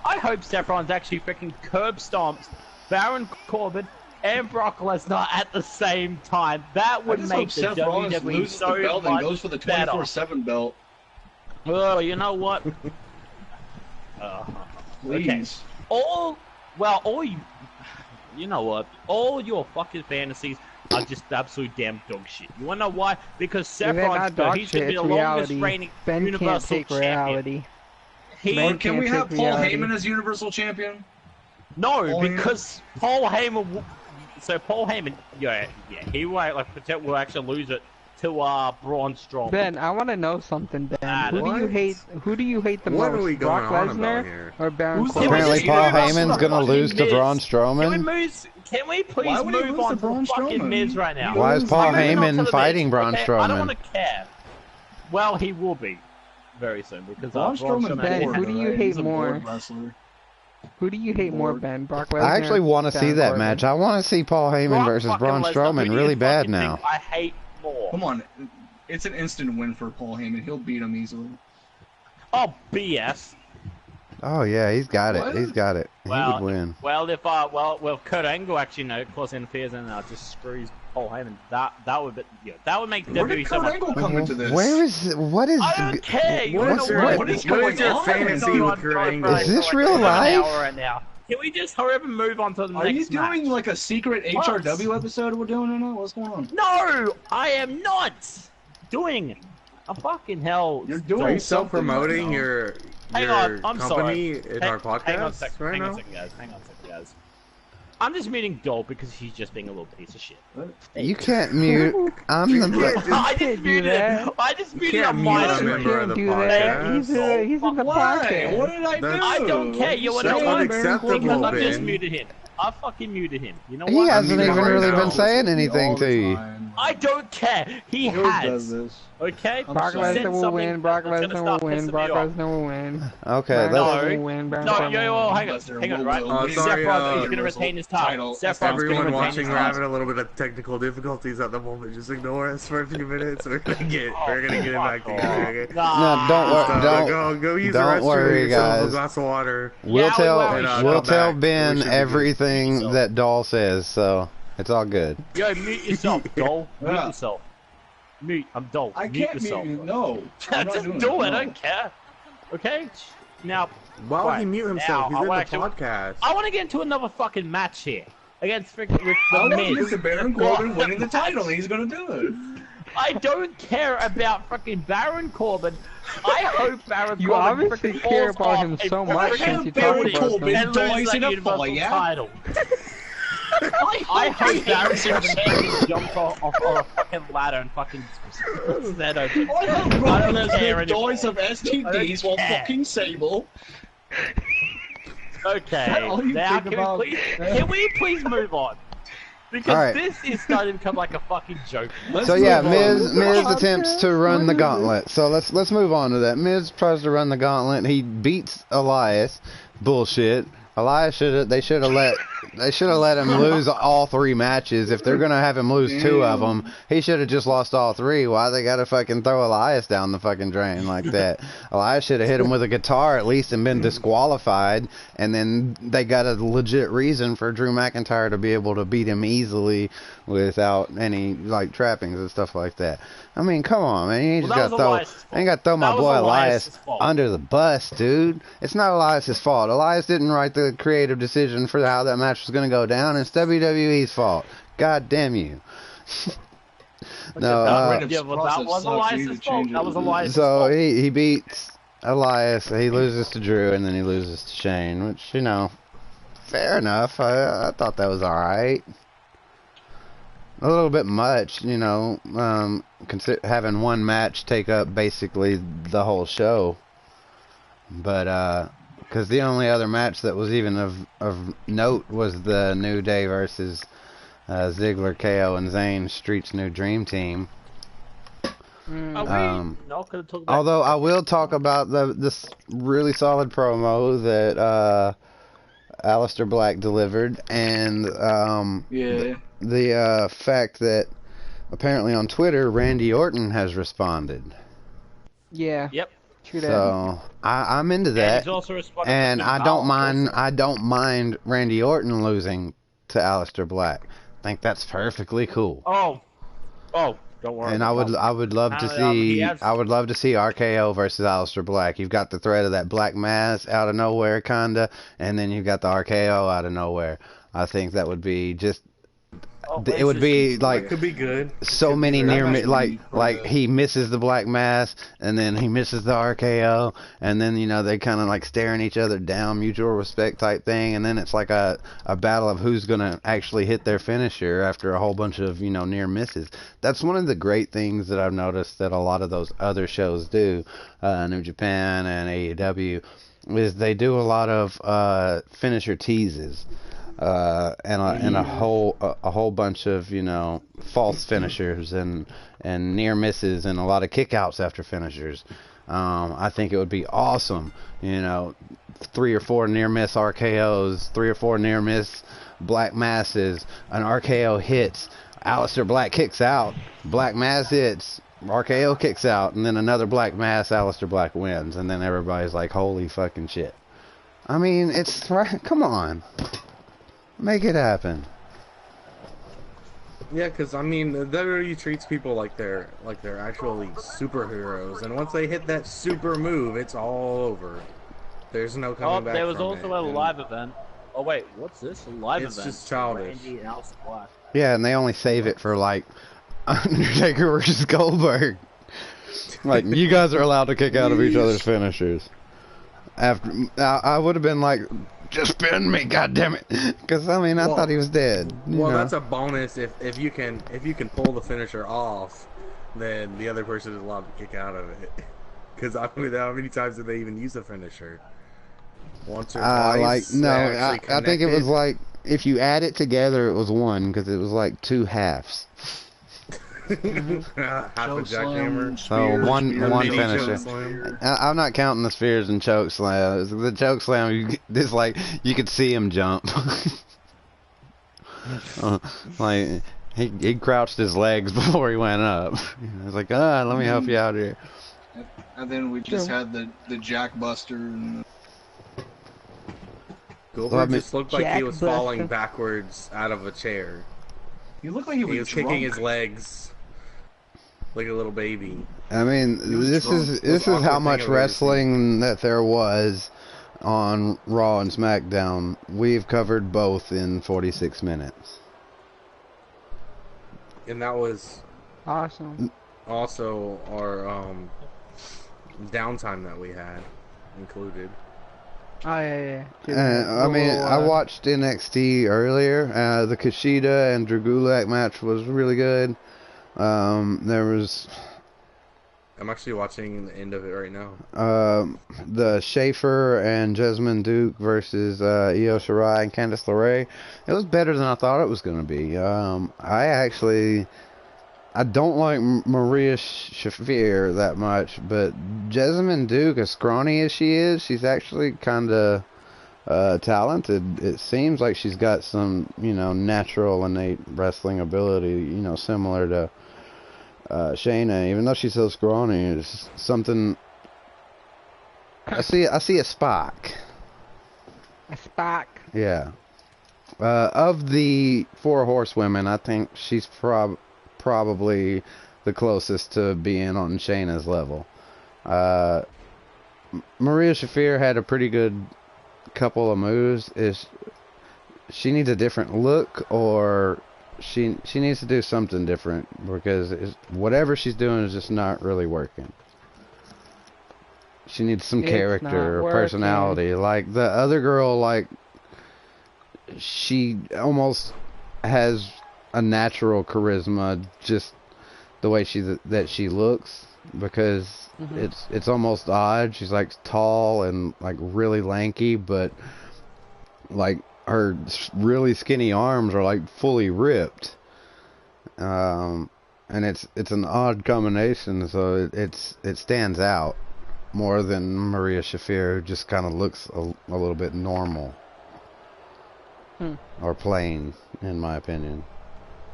I hope Seth Rollins actually freaking curb stomps Baron Corbin and Brock Lesnar at the same time. That would make the WWE so much goes for the 24/7 belt. Well, you know what? Okay. All you know what? All your fucking fantasies are just absolute damn dog shit. You wanna know why? Because Seth Rollins, he's gonna be the longest reigning Universal champion. Can we have Paul Heyman as Universal Champion? No, because Paul Heyman. So Paul Heyman, yeah, he will actually lose it to Braun Strowman. Ben, I want to know something, Ben. Who do you hate the most? Brock Lesnar or Baron Corbin? Apparently, Paul Heyman's gonna lose to Braun Strowman. Can we please move on to fucking Miz right now? Why is Paul Heyman fighting Braun Strowman? I don't want to care. Well, he will be very soon because Braun Strowman. Ben, who do you hate more? Who do you hate more, Ben? Brock Lesnar? I actually want to see that match. I want to see Paul Heyman versus Braun Strowman really bad now. I hate more. Come on, it's an instant win for Paul Heyman. He'll beat him easily. Oh, BS. Oh yeah, he's got it. He's got it. He would win. Well, if Kurt Angle actually close interferes and just screws Paul Heyman, that would make WWE so much. Angle come into this? What is? I don't care. What is your fantasy with Kurt Angle? Is this real life? Right now. Can we just hurry up and move on to the next match? Are you doing like a secret HRW episode we're doing or not? What's going on? No, I am not doing a fucking hell. You're doing. Are you self-promoting your company sorry. in our podcast hang on a second, right hang now? On a second, guys. Hang on a second, guys. I'm just muting Dole because he's just being a little piece of shit. You can't mute. I'm the. I just muted him. I just muted him. A member of the podcast. He's in the podcast. What did I do? I don't care. You want to know what? Because I just muted him. I fucking muted him. You know what? He hasn't even really been saying anything to you. I don't care. He has. Okay? Brock Lesnar will win. Brock Lesnar will win. Brock Lesnar will win. Okay, no, hang on, right? Seth Rollins is going to retain his title. Everyone watching, we're having a little bit of technical difficulties at the moment. Just ignore us for a few minutes. We're gonna get it back together. No, go use don't the restroom. worry, guys. A glass of water. We'll tell Ben everything that Doll says, so it's all good. Yo, mute yourself, Doll. Mute yourself. Mute. I'm Doll. I can't mute you. No. Just do it. I don't care. Okay? Now, why would he mute himself? He's in the podcast. I want to get into another fucking match here against with the Miz. Mr. Baron Corbin winning the title. He's gonna do it. I don't care about fucking Baron Corbin. I hope Baron You Corbin obviously care about him so much since you talk about him. And lose that Universal title. I hope Baron Corbin jumps off a fucking ladder and fucking that open. I hope Brock Lesnar dies of STDs while fucking Sable. Okay, now can we please move on? Because this is starting to become like a fucking joke. So yeah, Miz attempts to run the gauntlet. So let's move on to that. Miz tries to run the gauntlet. He beats Elias. Bullshit. Elias they should have let him lose all 3 matches. If they're gonna have him lose 2 of them, he should have just lost all 3. Why they gotta fucking throw Elias down the fucking drain like that? Elias should have hit him with a guitar at least and been disqualified, and then they got a legit reason for Drew McIntyre to be able to beat him easily without any like trappings and stuff like that. I mean, come on, man. You ain't got to throw my boy Elias under the bus, dude. It's not Elias's fault. Elias didn't write the creative decision for how that match was going to go down. It's WWE's fault. God damn you. That was Elias's fault. That was Elias's fault. So he beats Elias. He loses to Drew, and then he loses to Shane, which, you know, fair enough. I thought that was alright. A little bit much, you know, having one match take up basically the whole show. But, because the only other match that was even of note was the New Day versus Ziggler, KO, and Zayn, Street's New Dream Team. Although I will talk about this really solid promo that Aleister Black delivered, and the fact that apparently on Twitter Randy Orton has responded. Yeah. Yep. True that. So I'm into that, and I don't mind Randy Orton losing to Aleister Black. I think that's perfectly cool. Don't worry. And I would love to see RKO versus Aleister Black. You've got the threat of that Black Mass out of nowhere, kinda, and then you've got the RKO out of nowhere. I think that would be just. It would be like, it could be good. So many near like he misses the Black Mass and then he misses the RKO and then they kind of like staring each other down, mutual respect type thing, and then it's like a battle of who's gonna actually hit their finisher after a whole bunch of near misses. That's one of the great things that I've noticed that a lot of those other shows do, New Japan and AEW, is they do a lot of finisher teases. And a whole bunch of false finishers and near misses and a lot of kickouts after finishers. I think it would be awesome, 3 or 4 near miss RKOs, 3 or 4 near miss Black Masses, an RKO hits, Aleister Black kicks out, Black Mass hits, RKO kicks out, and then another Black Mass, Aleister Black wins, and then everybody's like, holy fucking shit. I mean, it's right. Come on. Make it happen. Yeah, because I mean, WWE treats people like they're actually superheroes, and once they hit that super move, it's all over. There's no coming back. There was from also it. a live event. Oh wait, what's this? A live event? It's just childish. Yeah, and they only save it for like Undertaker versus Goldberg. Like, you guys are allowed to kick out of each other's finishers. After I would have been like, just pin me, goddammit. Because I thought he was dead. Well, that's a bonus if you can pull the finisher off, then the other person is allowed to kick out of it. Because how many times did they even use a finisher? Once or twice. I think it was like, if you add it together, it was 1 because it was like 2 halves. Half a jackhammer. So one finisher. I'm not counting the spears and choke slams. The choke slam, you could see him jump. Like he crouched his legs before he went up. I was like, let me help you out here. And then we just had the Jack Buster. And Goldberg just looked like he was falling backwards out of a chair. He looked like he was kicking his legs like a little baby. I mean, this is how much wrestling that there was on Raw and SmackDown. We've covered both in 46 minutes. And that was awesome. Also our downtime that we had included. Oh yeah. I watched NXT earlier. The Kushida and Drew Gulak match was really good. There was. I'm actually watching the end of it right now. The Schaefer and Jessamine Duke versus Io Shirai and Candice LeRae. It was better than I thought it was going to be. I don't like Maria Shafir that much, but Jessamine Duke, as scrawny as she is, she's actually kind of talented. It seems like she's got some, natural innate wrestling ability, similar to Shayna, even though she's so scrawny. It's something. I see a spark. A spark. Yeah. Of the 4 horsewomen, I think she's probably the closest to being on Shayna's level. Maria Shafir had a pretty good couple of moves. She needs a different look, or she needs to do something different, because whatever she's doing is just not really working. She needs some character or personality. Like the other girl, like she almost has a natural charisma, just the way that she looks, because it's almost odd. She's like tall and like really lanky, but like her really skinny arms are like fully ripped, and it's an odd combination, so it stands out more than Maria Shafir, who just kind of looks a little bit normal or plain, in my opinion.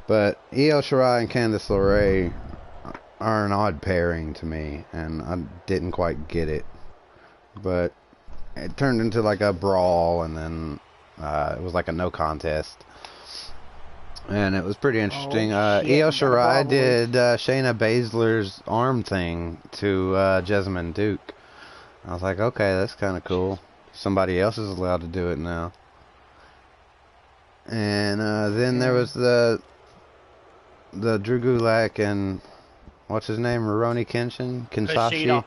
But Io Shirai and Candice LeRae are an odd pairing to me, and I didn't quite get it. But it turned into like a brawl, and then it was like a no contest. and it was pretty interesting. Oh, shit, Io Shirai did Shayna Baszler's arm thing to Jessamine Duke. I was like, okay, that's kind of cool. Somebody else is allowed to do it now. And then there was the Drew Gulak and what's his name, Rurouni Kenshin, Kinsashi.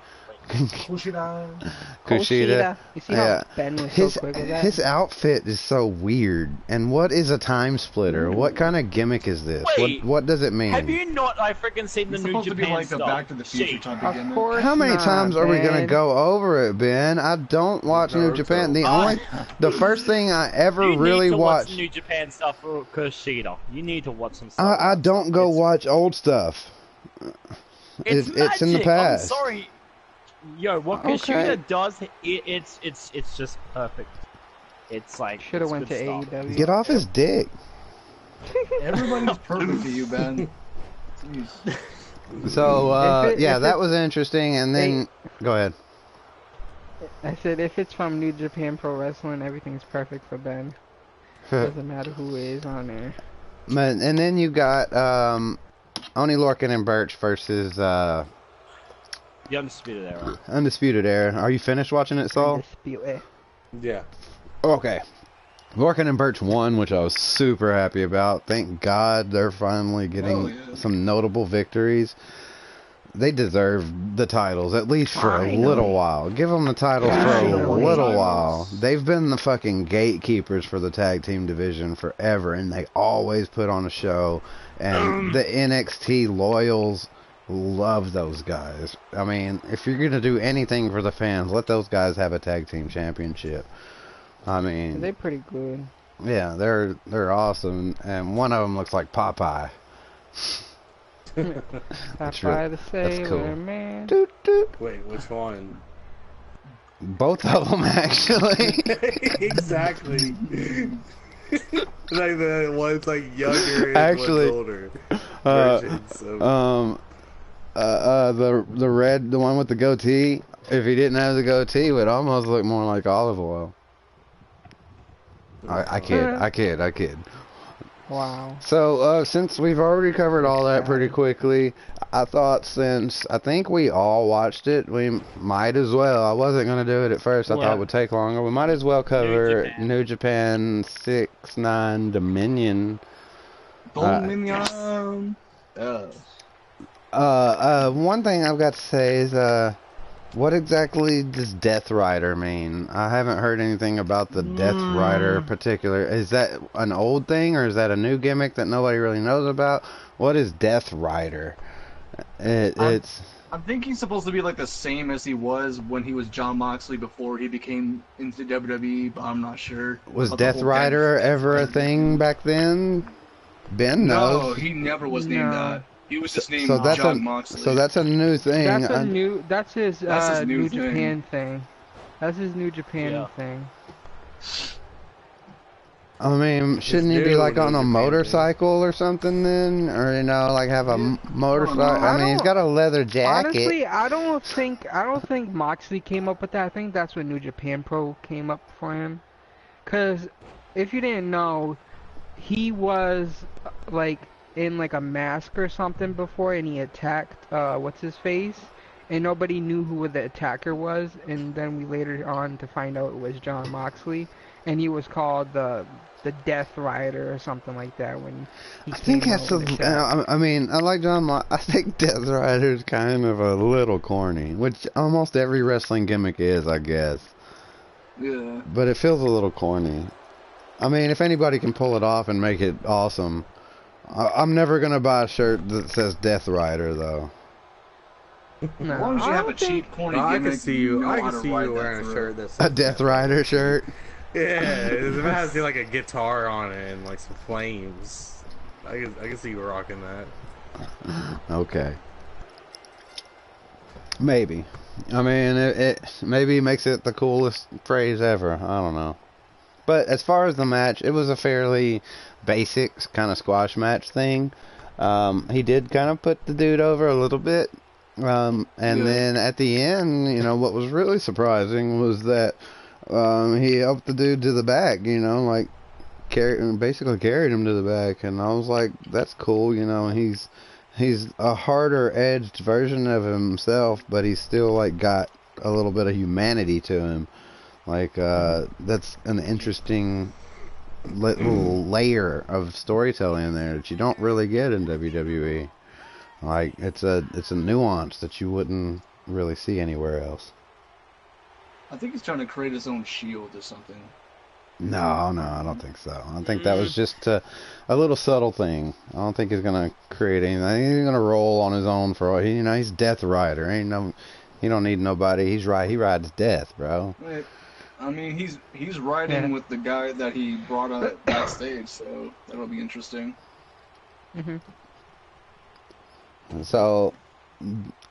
Kushida. You see how Ben was so quick with that? His outfit is so weird. And what is a time splitter? What kind of gimmick is this? Wait, what does it mean? Have you not freaking seen the New Japan supposed to be like stuff? the Back to the Future type of gimmick. course How many not, times are we Ben. gonna go over it, Ben? I don't watch New Japan. The first thing I ever really watched. Watch New Japan stuff for Kushida. You need to watch some stuff. I don't go watch old stuff. It's in the past. I'm sorry. Yo, what Kushida does, it's just perfect. It's like Should have went to AEW. Get off his dick. Everybody's perfect to you, Ben. Jeez. So that was interesting. And then go ahead. I said if it's from New Japan Pro Wrestling, everything's perfect for Ben. Doesn't matter who is on there. And then you got Oni Lorcan and Birch versus The Undisputed Era. Undisputed Era. Are you finished watching it, Saul? Undisputed. Yeah. Okay. Lorcan and Birch won, which I was super happy about. Thank God they're finally getting some notable victories. They deserve the titles, at least for a little while. Give them the titles for a little while. They've been the fucking gatekeepers for the tag team division forever, and they always put on a show. And the NXT loyals love those guys. I mean, if you're going to do anything for the fans, let those guys have a tag team championship. I mean, they're pretty good. Yeah, they're awesome, and one of them looks like Popeye. Popeye the Sailor cool. Man. Doot, doot. Wait, which one? Both of them, actually. Exactly. Like the one's like younger and Actually, one's older. Versions of... the red, the one with the goatee. If he didn't have the goatee, it would almost look more like olive oil. I kid. Wow. So, since we've already covered all that pretty quickly, I thought since I think we all watched it, we might as well. I wasn't going to do it at first. I thought it would take longer. We might as well cover New Japan 6-9 Dominion. Dominion. One thing I've got to say is, what exactly does Death Rider mean? I haven't heard anything about the Death Rider particular. Is that an old thing, or is that a new gimmick that nobody really knows about? What is Death Rider? I think he's supposed to be like the same as he was when he was John Moxley before he became into WWE, but I'm not sure. Was Death Rider ever a thing back then? Ben knows. No, he never was named that. He was just named John Moxley. So that's a new thing. That's his New thing. Japan thing. That's his New Japan thing. I mean, shouldn't he be like on a motorcycle or something then? Or, you know, like have a motorcycle? I mean, he's got a leather jacket. Honestly, I don't think Moxley came up with that. I think that's what New Japan Pro came up for him. Cause if you didn't know, he was like in like a mask or something before, and he attacked what's his face, and nobody knew who the attacker was, and then we later on to find out it was John Moxley, and he was called the Death Rider or something like that when he came out. I mean, I like I think Death Rider is kind of a little corny, which almost every wrestling gimmick is, I guess. Yeah. But it feels a little corny. I mean, if anybody can pull it off and make it awesome. I'm never going to buy a shirt that says Death Rider, though. No, as long as you have a cheap, corny gimmick, I can see you wearing wearing a shirt that's a Death Rider shirt. Yeah, it has like a guitar on it and like some flames. I can see you rocking that. Okay. Maybe. I mean, it maybe makes it the coolest phrase ever. I don't know. But as far as the match, it was a fairly basic kind of squash match thing. He did kind of put the dude over a little bit. Then at the end, you know, what was really surprising was that he helped the dude to the back, you know, like basically carried him to the back, and I was like, that's cool, you know. He's a harder edged version of himself, but he's still like got a little bit of humanity to him. Like that's an interesting little layer of storytelling in there that you don't really get in WWE. Like it's a nuance that you wouldn't really see anywhere else. I think he's trying to create his own Shield or something. No, I don't think so. I think that was just a little subtle thing. I don't think he's gonna create anything. He's gonna roll on his own for you know. He's Death Rider. He don't need nobody. He rides death, bro. Right. I mean, he's riding with the guy that he brought on backstage, so that'll be interesting. So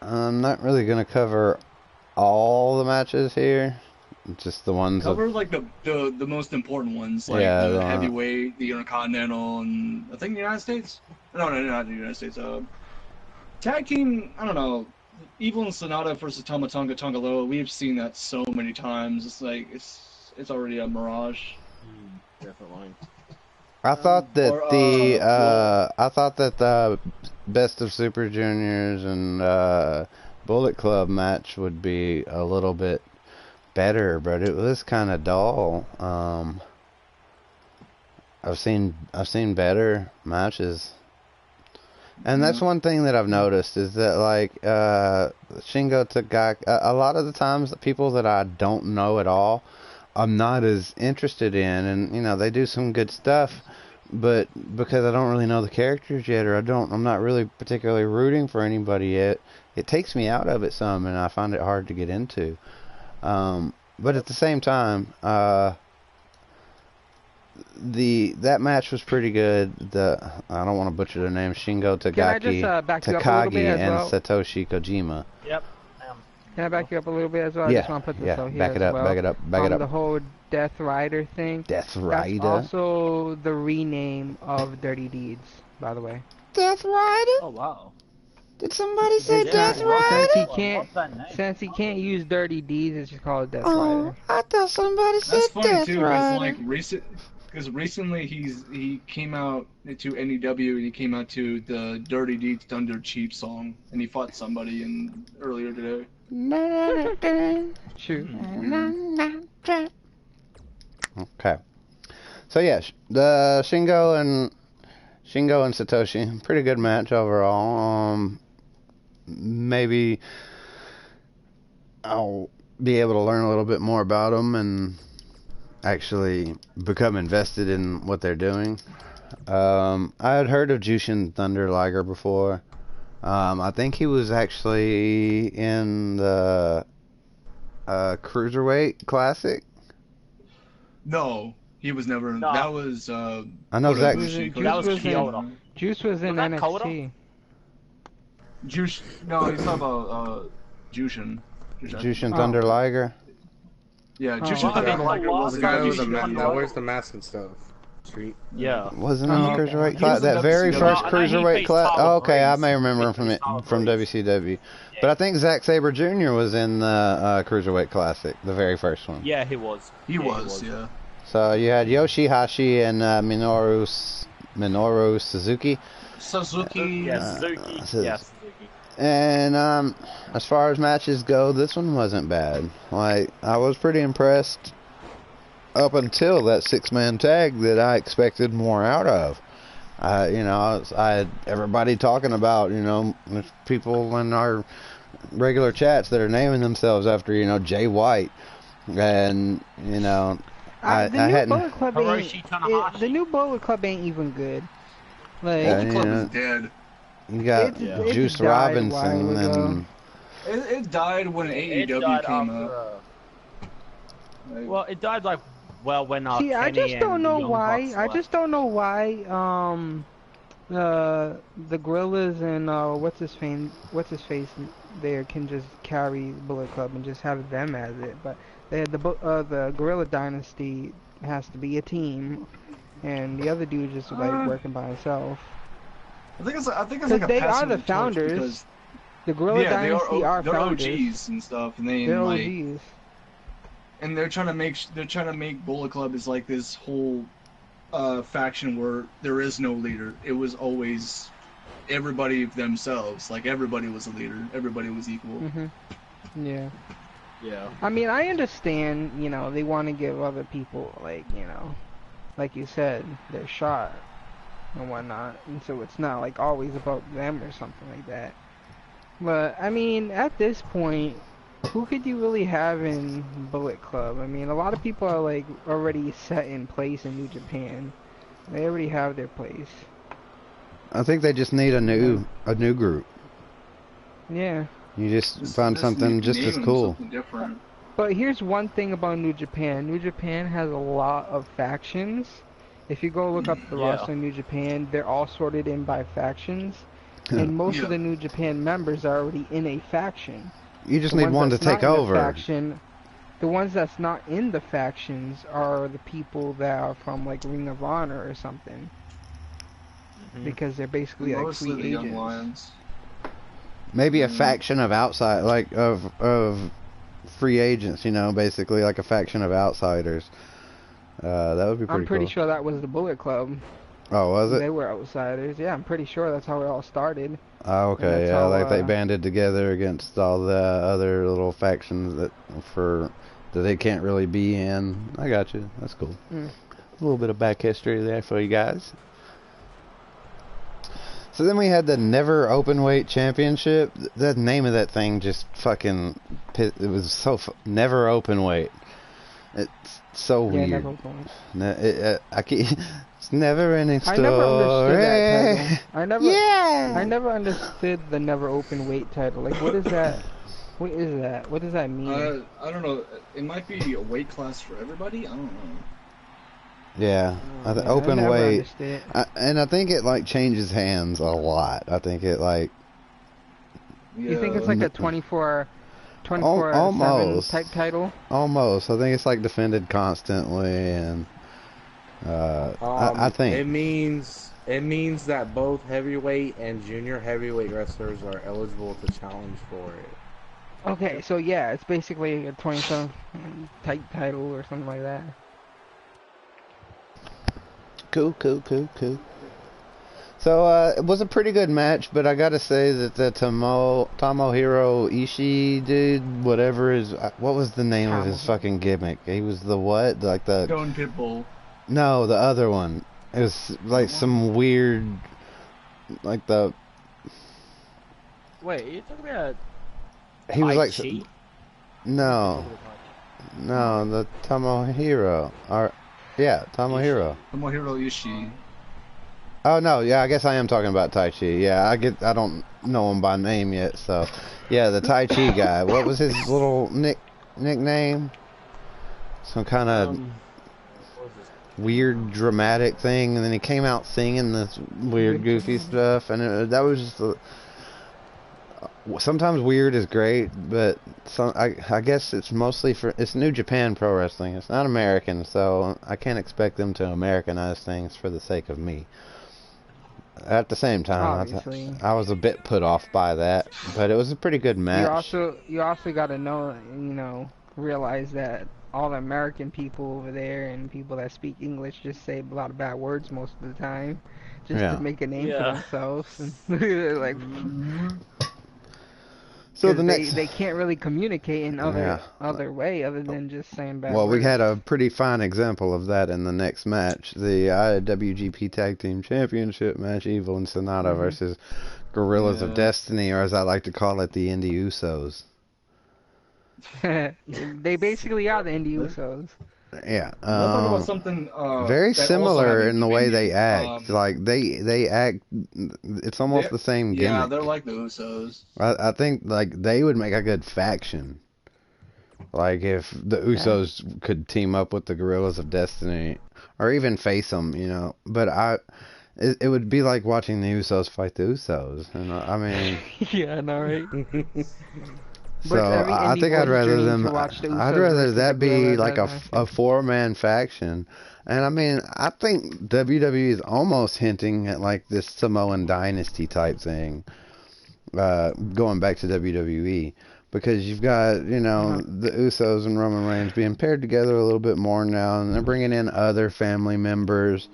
I'm not really gonna cover all the matches here. Just the ones cover like the most important ones, like the heavyweight, the Intercontinental, and I think the United States. No, not the United States. Tag team. I don't know. Evil and Sonata versus Tama Tonga Loa. We've seen that so many times. It's like it's already a mirage. Definitely. I thought that the Best of Super Juniors and Bullet Club match would be a little bit better, but it was kind of dull. I've seen better matches, and that's one thing that I've noticed is that like Shingo Takagi, a lot of the times the people that I don't know at all, I'm not as interested in, and you know they do some good stuff, but because I don't really know the characters yet, or I'm not really particularly rooting for anybody yet, it takes me out of it some, and I find it hard to get into. But at the same time, that match was pretty good. I don't want to butcher their name, Shingo Takagi, Takagi, and Satoshi Kojima. Yep. Can I back you up a little bit as well? I just want to put this out here back it up. The whole Death Rider thing. Death Rider. That's also the rename of Dirty Deeds, by the way. Death Rider? Oh wow. Did somebody say Death Rider? Since he can't use Dirty Deeds, it's just called Death Rider. I thought somebody said Death Rider. That's funny too, because recently he came out to NEW and he came out to the Dirty Deeds Thunder Cheap song and he fought somebody earlier today. True. Okay. So yeah, the Shingo and Satoshi, pretty good match overall. Maybe I'll be able to learn a little bit more about them and actually become invested in what they're doing. I had heard of Jushin Thunder Liger before. I think he was actually in the Cruiserweight Classic. No, he was never. No. That was. I know Zach. That was Kyoto. Juice was in NXT. Juice. No, he's talking about Jushin. Jushin Thunder Liger. Yeah, Jushin Thunder Liger was the guy that wears the mask and stuff. Street. Yeah. Wasn't in the Cruiserweight Class. That very first Cruiserweight Class. Oh, okay, I may remember him from WCW. Yeah. But I think Zack Sabre Jr. was in the Cruiserweight Classic, the very first one. Yeah, he was. He was. So you had Yoshihashi and Minoru Suzuki. Suzuki. And as far as matches go, this one wasn't bad. Like, I was pretty impressed up until that 6-man tag that I expected more out of. I had everybody talking about, there's people in our regular chats that are naming themselves after, Jay White. And, the new Bullet Club ain't even good. Like, Bullet Club is dead. You got Juice Robinson and... It died when AEW came out. Well, it died when See, I just don't know why. The Gorillas and what's his face there can just carry Bullet Club and just have them as it, but the Gorilla Dynasty has to be a team, and the other dude just working by himself. I think it's like a they are the founders. The Gorilla Dynasty are founders. They're OGs and stuff, and they're OGs. And they're trying to make Bullet Club is like this whole faction where there is no leader. It was always everybody themselves. Like, everybody was a leader. Everybody was equal. Mm-hmm. Yeah. Yeah. I mean, I understand, you know, they want to give other people, like, you know, like you said, their shot and whatnot. And so it's not, like, always about them or something like that. But, I mean, at this point, who could you really have in Bullet Club? I mean, a lot of people are, like, already set in place in New Japan. They already have their place. I think they just need a new group. Yeah. You just find something just as cool. Different. But here's one thing about New Japan. New Japan has a lot of factions. If you go look up the roster in New Japan, they're all sorted in by factions. And most of the New Japan members are already in a faction. You just need one to take over. The ones that's not in the factions are the people that are from, like, Ring of Honor or something. Because they're basically like free agents. Young Lions. Maybe a faction of outside, like of free agents, you know, basically like a faction of outsiders. That would be pretty cool. I'm pretty sure that was the Bullet Club. Oh, was it? They were outsiders. Yeah, I'm pretty sure that's how it all started. Oh, okay, yeah, like they banded together against all the other little factions that they can't really be in. I got you. That's cool. A little bit of back history there for you guys. So then we had the Never Openweight Championship. The name of that thing just fucking... It was so... Never Openweight. It's so weird. Never Openweight. It's never ending story. I never understood that title. I never understood the Never Openweight title. Like, what is that? What is that? What does that mean? I don't know. It might be a weight class for everybody. I don't know. Yeah, open weight, and I think it like changes hands a lot. I think it like. You think it's like a 24/7 type title? Almost. I think it's like defended constantly, and I think it means that both heavyweight and junior heavyweight wrestlers are eligible to challenge for it. Okay, so yeah, it's basically a 27 type title or something like that. Cool. So, it was a pretty good match, but I gotta say that the Tomohiro Ishii dude, what was the name of his fucking gimmick? He was the what? Like the... Stone Pitbull. No, the other one. It was like some weird, like the... Wait, you're talking about... He was like... No, the Tomohiro. Yeah, Tomohiro. Tomohiro Ishii. Oh no, yeah, I guess I am talking about Tai Chi. Yeah, I don't know him by name yet, so yeah, the Tai Chi guy. What was his little nickname? Some kind of weird dramatic thing, and then he came out singing this weird goofy stuff, and that was just sometimes weird is great, but I guess it's mostly it's New Japan Pro Wrestling. It's not American, so I can't expect them to Americanize things for the sake of me. At the same time, I was a bit put off by that, but it was a pretty good match. You also got to realize that all the American people over there and people that speak English just say a lot of bad words most of the time, just to make a name for themselves. And like. So they can't really communicate in other way other than just saying bad words. We had a pretty fine example of that in the next match, the IWGP Tag Team Championship match, Evil and Sonata versus Gorillas of Destiny, or as I like to call it, the Indie Usos. They basically are the Indie Usos. Yeah, let's talk about something very similar in the way they act. Like they act, it's almost the same gimmick. Yeah, they're like the Usos. I think like they would make a good faction. Like if the Usos could team up with the Gorillas of Destiny, or even face them, But it would be like watching the Usos fight the Usos. And I mean, yeah, I know, right? So I think I'd rather that be like a four-man faction, and I mean I think WWE is almost hinting at like this Samoan dynasty type thing, going back to WWE. because you've got, you know, the Usos and Roman Reigns being paired together a little bit more now, and they're bringing in other family members.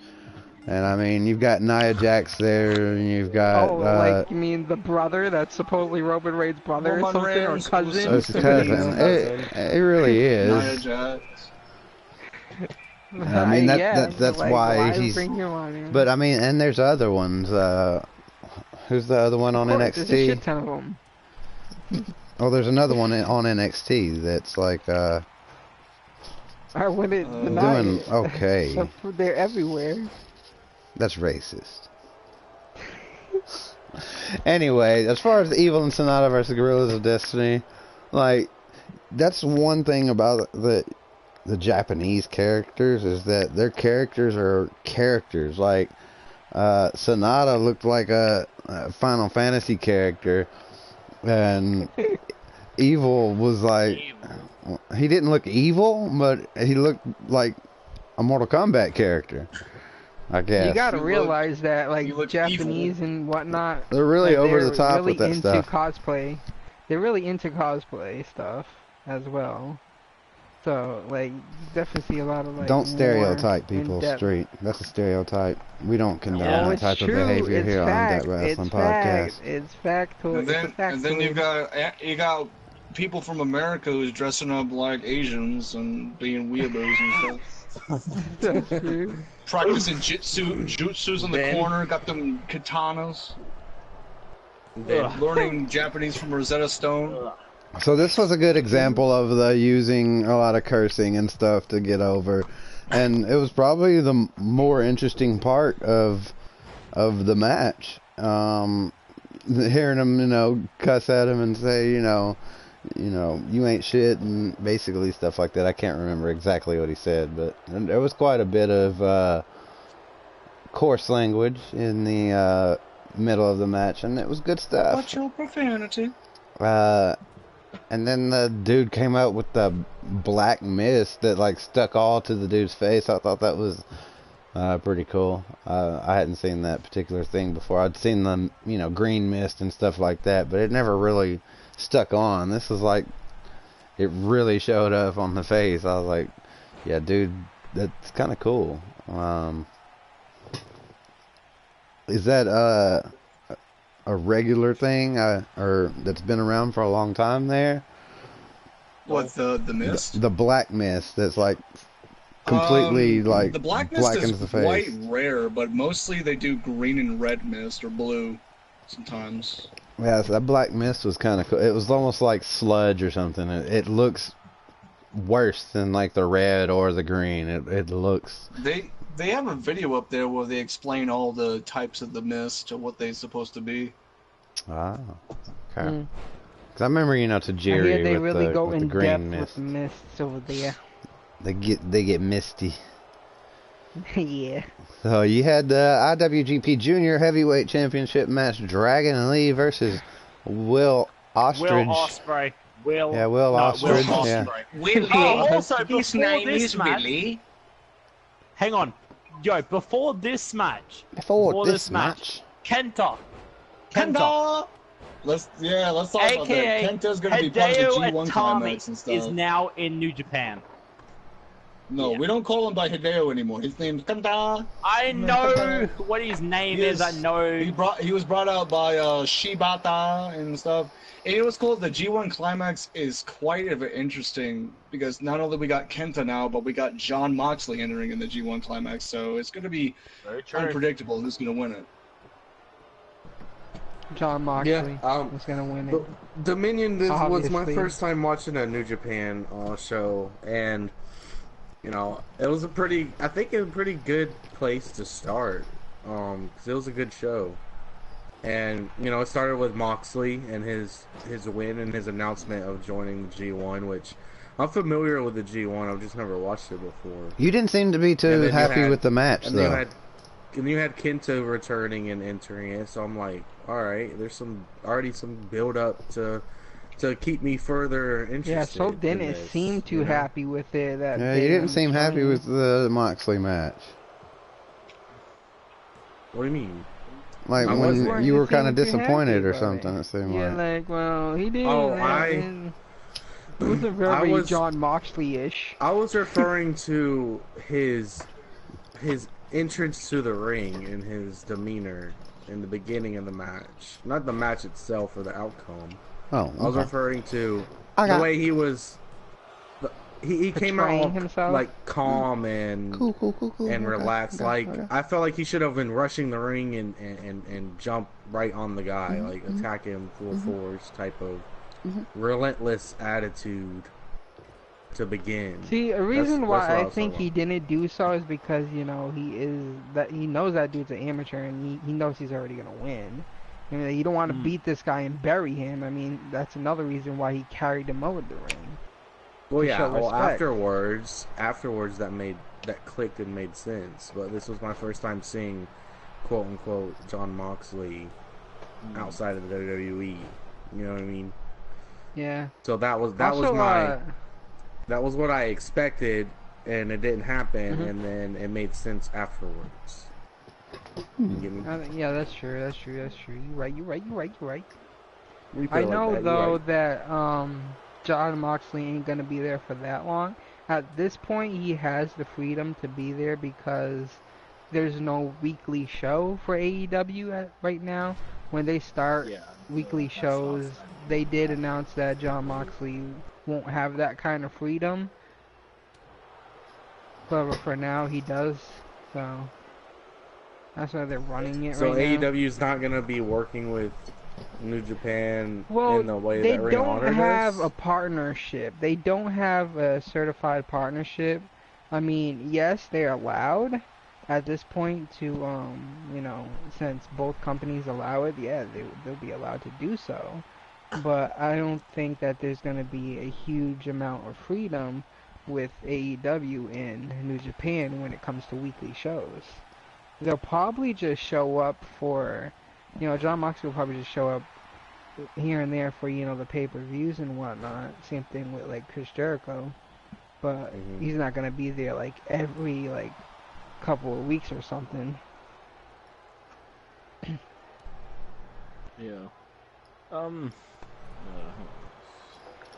And I mean, you've got Nia Jax there, and you've got like you mean the brother that's supposedly Roman Reigns' brother or something, or cousin? It's cousin. It really is. Nia Jax. I mean, that's like, why he's. But I mean, and there's other ones. Who's the other one on NXT? There's a shit ton of them. Oh, there's another one on NXT that's like. I wouldn't deny doing it. okay. They're everywhere. That's racist. Anyway, as far as Evil and Sonata versus Guerrillas of Destiny, like, that's one thing about the Japanese characters, is that their characters are characters. Like, Sonata looked like a Final Fantasy character, and Evil was like, he didn't look evil, but he looked like a Mortal Kombat character, I guess. You gotta realize that, like, Japanese evil and whatnot, they're really like, over the top really with that stuff. Cosplay. They're really into cosplay stuff as well. So, like, you definitely see a lot of, like, don't stereotype people, Street. That's a stereotype. We don't condone that type of behavior here on Dat Wrasslin podcast. It's factual. And then you got people from America who's dressing up like Asians and being weeaboos and stuff. That's true. Practicing jutsus in the corner, got them katanas. Learning Japanese from Rosetta Stone. So this was a good example of the using a lot of cursing and stuff to get over, and it was probably the more interesting part of the match. Hearing him, you know, cuss at him and say, you know, you ain't shit, and basically stuff like that. I can't remember exactly what he said, but there was quite a bit of coarse language in the middle of the match, and it was good stuff. Watch your profanity. And then the dude came out with the black mist that like stuck all to the dude's face. I thought that was pretty cool. I hadn't seen that particular thing before. I'd seen the, you know, green mist and stuff like that, but it never really stuck on. This is like, it really showed up on the face. I was like, yeah, dude, that's kind of cool. Is that a regular thing, or that's been around for a long time there? What, the mist? The black mist that's like completely like the black mist blackens is the face. quite rare, but mostly they do green and red mist or blue sometimes. Yeah, so that black mist was kind of cool. It was almost like sludge or something. It looks worse than like the red or the green. It looks. They have a video up there where they explain all the types of the mist or what they're supposed to be. Ah, okay. Because I remember, you know, Tajiri they with really go with in the green depth mist. with mists over there. They get misty. Yeah. So you had the IWGP Junior Heavyweight Championship match: Dragon Lee versus Will Ostrich. Will Ospreay. Will Ostrich. Yeah. Willie. Also, his name is Willie. Hang on. Yo, before this match. Kenta. Let's talk about that. Kenta's gonna be part of the G1 climax and stuff. Is now in New Japan. No, we don't call him by Hideo anymore. His name's Kenta. I know what his name is. I know. He was brought out by Shibata and stuff. And it was cool. The G1 climax is quite interesting because not only we got Kenta now, but we got Jon Moxley entering in the G1 climax. So it's going to be unpredictable who's going to win it. Jon Moxley was going to win it. Dominion was my first time watching a New Japan show, and you know, it was a pretty good place to start, because it was a good show. And, you know, it started with Moxley and his win and his announcement of joining the G1, which I'm familiar with the G1. I've just never watched it before. You didn't seem to be too happy with the match, though. And you had Kenta returning and entering it, so I'm like, all right, there's already some build up to keep me further interested. Yeah, so didn't seem too happy with it. You didn't seem happy with the Moxley match. What do you mean? Like when you were kind of disappointed or something. It seemed like. Yeah, like, well, he didn't. It was a very John Moxley-ish. I was referring to his entrance to the ring and his demeanor in the beginning of the match. Not the match itself or the outcome. Oh, okay. I was referring to the way he was. He came out himself? Like calm and cool. And relaxed. I felt like he should have been rushing the ring and jump right on the guy, like attack him full force type of relentless attitude to begin. See, a reason why I think he didn't do so is because he knows that dude's an amateur and he knows he's already gonna win. I mean, you don't want to beat this guy and bury him. I mean, that's another reason why he carried him over the ring. Well, yeah. Well, afterwards, that clicked and made sense. But this was my first time seeing, quote unquote, John Moxley outside of the WWE. You know what I mean? Yeah. So that was what I expected, and it didn't happen, and then it made sense afterwards. Yeah, that's true. You're right. I know though that John Moxley ain't gonna be there for that long. At this point, he has the freedom to be there because there's no weekly show for AEW right now. When they start weekly shows, they did announce that John Moxley won't have that kind of freedom. But for now, he does. So that's why they're running it right now. So AEW is not gonna be working with New Japan in the way that Ring of Honor does? They don't have a partnership. They don't have a certified partnership. I mean, yes, they're allowed at this point to, since both companies allow it, they'll be allowed to do so. But I don't think that there's going to be a huge amount of freedom with AEW in New Japan when it comes to weekly shows. They'll probably just show up for... John Moxley will probably just show up here and there for, the pay-per-views and whatnot. Same thing with, Chris Jericho. But he's not going to be there, every, couple of weeks or something. Yeah.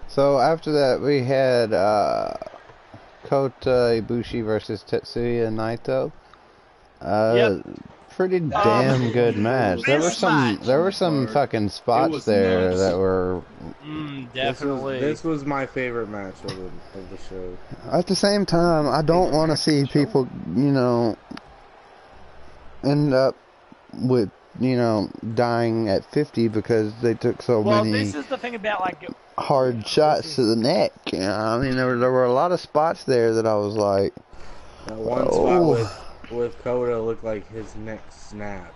So after that, we had Kota Ibushi versus Tetsuya Naito. Pretty damn good match. There were some fucking spots there that were definitely. This was my favorite match of the show. At the same time, I don't want to see people, end up with, dying at 50 because they took so many. Well, this is the thing about hard shots to the neck. I mean, there were a lot of spots there that I was like, that one spot with Kota looked like his neck snapped.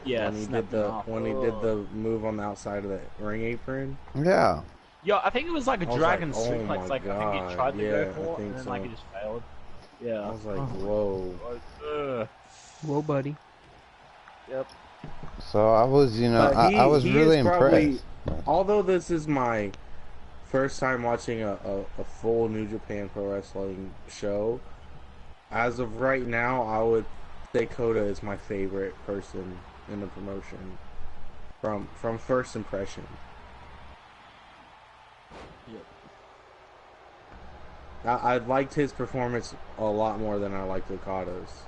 Yeah, when he did the move on the outside of the ring apron. Yeah. Yeah, I think it was like a dragon suplex. I think he tried to go for it, and then he just failed. Yeah. I was like, whoa. Whoa, buddy. Yep. So I was, I was really impressed. Although this is my first time watching a full New Japan Pro Wrestling show, as of right now, I would say Kota is my favorite person in the promotion from first impression. Yep. I liked his performance a lot more than I liked Okada's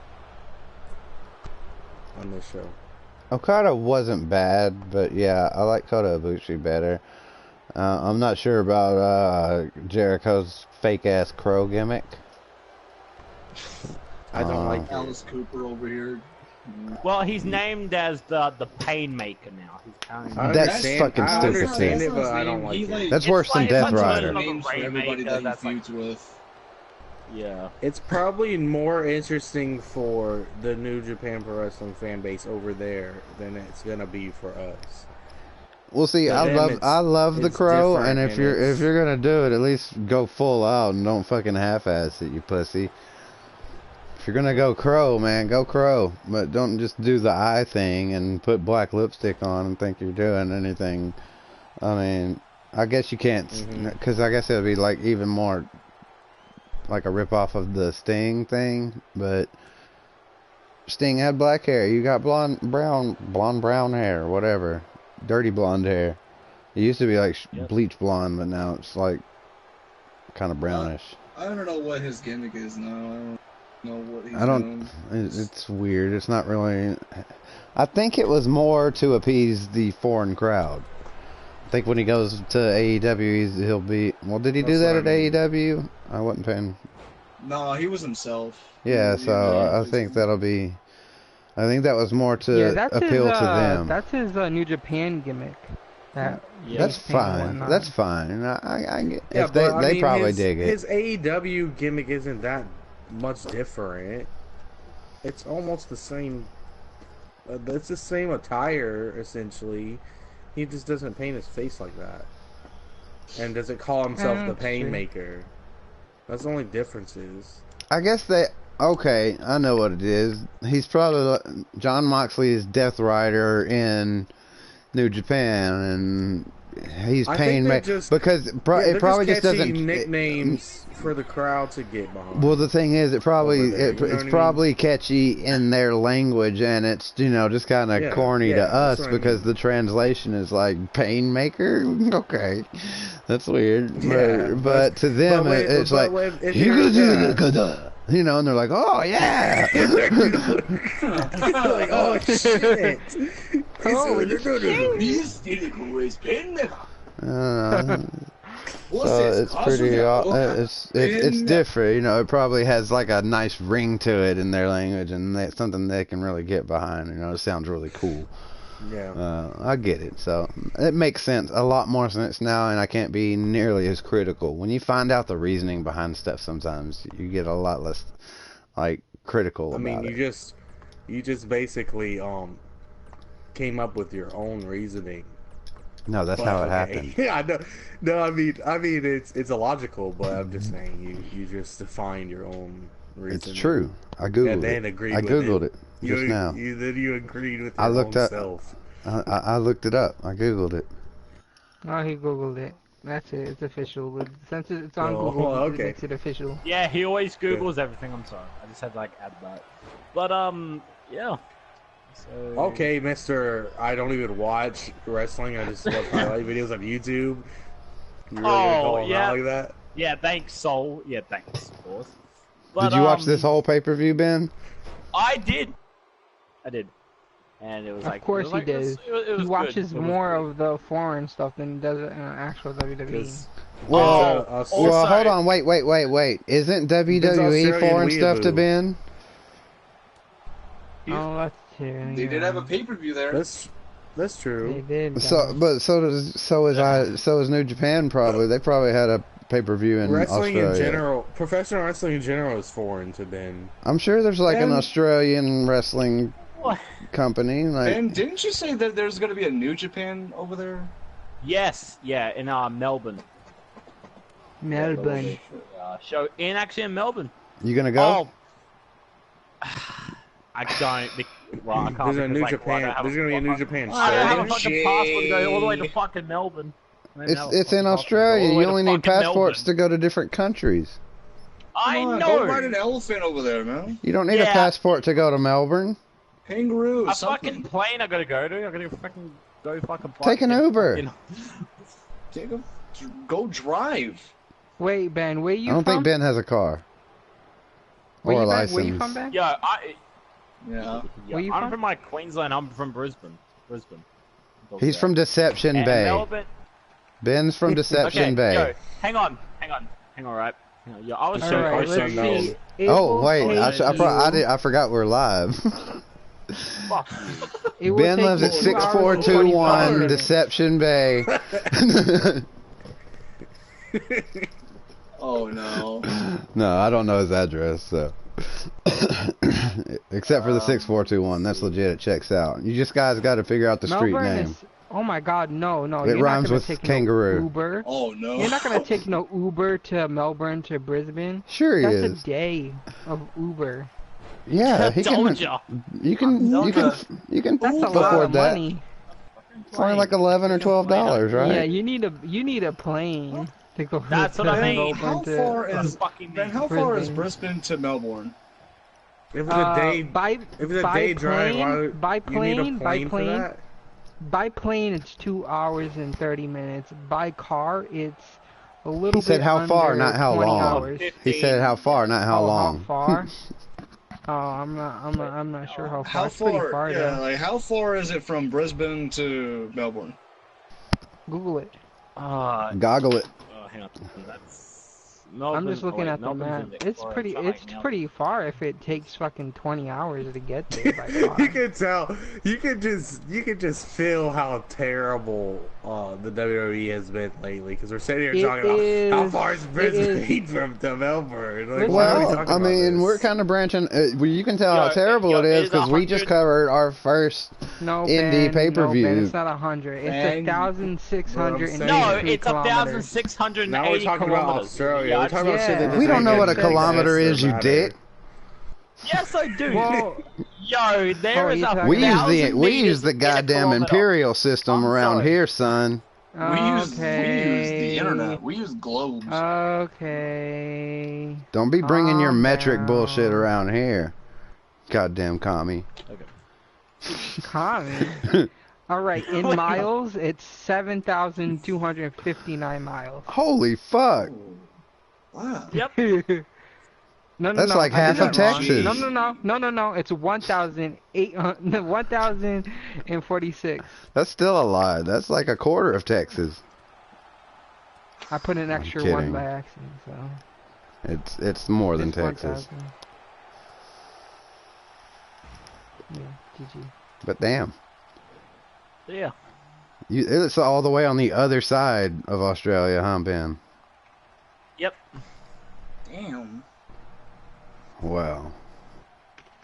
on this show. Okada wasn't bad, but yeah, I like Kota Ibushi better. I'm not sure about Jericho's fake-ass crow gimmick. I don't like Alice Cooper over here. Well, he's named as the Painmaker now. That's fucking stupid. I understand it, but I don't like it. That's worse than Death Rider. Everybody that he feuds with. Yeah. It's probably more interesting for the New Japan Pro Wrestling fan base over there than it's gonna be for us. Well, see, I love the Crow, and if you're gonna do it, at least go full out and don't fucking half-ass it, you pussy. If you're gonna go Crow, man, go Crow, but don't just do the eye thing and put black lipstick on and think you're doing anything. I mean, I guess you can't, because I guess it would be like even more like a rip-off of the Sting thing, but Sting had black hair. You got blonde brown hair, whatever. Dirty blonde hair. It used to be like bleach blonde, but now it's like kind of brownish. I don't know what his gimmick is now. I don't know what he's doing. It's weird. It's not really. I think it was more to appease the foreign crowd. I think when he goes to AEW, he'll be. Well, did he do that at AEW? I wasn't paying. No, he was himself. Yeah, so I think that'll be. I think that was more to appeal to them. That's his New Japan gimmick. That's fine. That's fine. I get. Yeah, they probably dig it. His AEW gimmick isn't that much different. It's almost the same. It's the same attire essentially. He just doesn't paint his face like that, and doesn't call himself the Painmaker. That's the only difference is. I guess they. Okay, I know what it is. He's probably John Moxley's Death Rider in New Japan, and he's Painmaker because it probably just doesn't nicknames for the crowd to get behind. Well, the thing is, it's probably catchy in their language, and it's just kind of corny to us because the translation is like Painmaker. Okay, that's weird, but to them it's like and they're like, oh yeah, like, oh shit, so it's pretty. It's different, It probably has like a nice ring to it in their language, and that's something they can really get behind. It sounds really cool. Yeah. I get it. So it makes sense, a lot more sense now, and I can't be nearly as critical. When you find out the reasoning behind stuff, sometimes you get a lot less like critical. I mean, you just basically came up with your own reasoning. No, that's how it happened. Yeah, I know. No, I mean, it's illogical, but I'm just saying you just defined your own reasoning. It's true. I googled and then it. Agreed I with googled it you, just now. You agreed with your own self. I looked it up. I googled it. Oh, he googled it. That's it. It's official. Since it's on Google, it makes it official. Yeah, he always Googles everything. I'm sorry. I just had to add that. But yeah. So... Okay, Mr. I don't even watch wrestling. I just watch highlight videos on YouTube. You really gonna call him out like that? Yeah, thanks, Soul. Yeah, thanks, of course. But, did you watch this whole pay-per-view, Ben? I did. And it was of course he did. He watches more of the foreign stuff than he does actual WWE. Well, hold on, wait. Isn't WWE foreign stuff to Ben? Oh, that's true. They did have a pay-per-view there. That's true. They did. So is New Japan probably. They probably had a pay-per-view in wrestling Australia. In general, professional wrestling in general is foreign to Ben. I'm sure there's like an Australian wrestling company. And didn't you say that there's going to be a New Japan over there? Yes, yeah, in Melbourne. Melbourne. Show actually in Melbourne. You gonna go? I don't. Well, I can't. There's a New Japan. There's gonna be a New Japan show. I don't have a fucking passport to go all the way to fucking Melbourne. It's in Australia. You only need passports to go to different countries. I know. Go ride an elephant over there, man. You don't need a passport to go to Melbourne. Kangaroo. A fucking plane I gotta go to. I gotta fucking go fucking. Take an Uber. Go drive. Wait, Ben, where you from? I don't think Ben has a car. Or a license. Where you from, Ben? Yeah, Where you I'm from like Queensland. I'm from Brisbane. He's from Deception Bay. Melbourne. Ben's from Deception Bay. Yo, hang on, right? Yo, I was so close. Oh wait, I forgot we're live. Fuck. Ben lives at 6421 Deception Bay. Oh no. No, I don't know his address, so. Except for the 6421, that's legit. It checks out. You just guys got to figure out the street name. Oh my God, no. It rhymes with kangaroo. No Uber. Oh no. You're not gonna take no Uber to Melbourne to Brisbane. Sure he is. That's a day of Uber. Yeah, he can. You can That's a lot of money. It's only like $11 or $12, right? Yeah, you need a plane to go. That's what I mean. How far is Brisbane to Melbourne? If it's a day, drive, by plane, it's 2 hours and 30 minutes. By car, it's a little bit. He said how far, not how long. Hours. He said how far, not how long. How far? Oh, I'm not sure how far. How it's pretty far? far Yeah, though. like how far is it from Brisbane to Melbourne? Google it. Goggle it. Hang on. That's I'm just looking at the map. It's pretty far if it takes fucking 20 hours to get there by car. You can tell. You can just feel how terrible the WWE has been lately because we're sitting here talking about how far is Brisbane from to Melbourne. Like, well, I mean, we're kind of branching. You can tell how terrible it is because we just covered our first indie pay-per-view. No, Ben, it's not 100. It's 1,680 No, it's kilometers. 1,680 Now we're talking about Australia. We're talking about shit that we don't know what a kilometer is, you dick. Yes, I do. Well, yo, there is a we use the goddamn imperial system around here, son. We use the internet. We use globes. Okay. Don't be bringing your metric bullshit around here. Goddamn commie. Okay. Commie? Alright, in miles, it's 7,259 miles. Holy fuck. Wow. Yep. No, that's like half of Texas. No. It's 1,046. That's still a lie. That's like a quarter of Texas. I put an extra one by accident, so. It's more than Texas. 1, yeah, GG. But damn. Yeah. It's all the way on the other side of Australia, huh, Ben? Yep. Damn. Wow.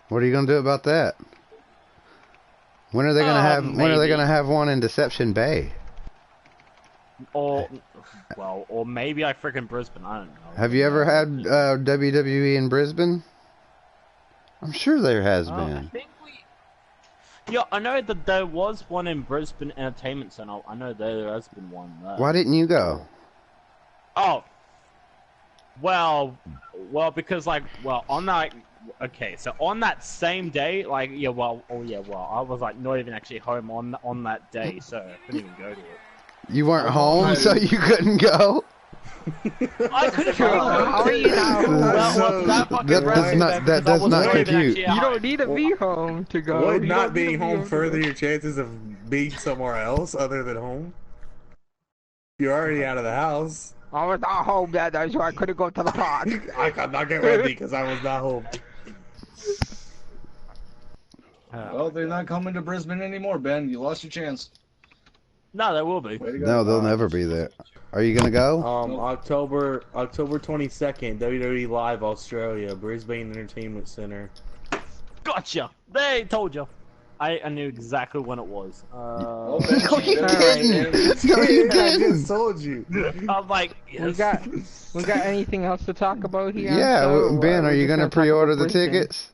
What are you gonna do about that? When are they gonna have? When are they gonna have one in Deception Bay? Or maybe freaking Brisbane. I don't know. Have you ever had WWE in Brisbane? I'm sure there has been. I think yeah, I know that there was one in Brisbane Entertainment Centre. I know there has been one there. Why didn't you go? Oh. Well, because on that, okay, so on that same day, I was not even actually home on that day, so I couldn't even go to it. You weren't home, so you couldn't go? I couldn't go. How are you not home? That does not compute. You don't need to be home to go. Would not being home further your chances of being somewhere else other than home? You're already out of the house. I was not home that day, so I couldn't go to the park. I could not get ready because I was not home. Well, they're not coming to Brisbane anymore, Ben. You lost your chance. No, there will be. No, they'll never be there. Are you gonna go? October 22nd, WWE Live Australia, Brisbane Entertainment Centre. Gotcha. They told you. I knew exactly when it was. No, you didn't. No, you didn't. I just told you. I'm like, yes. We got anything else to talk about here? Yeah, Ben, are you gonna pre-order the tickets?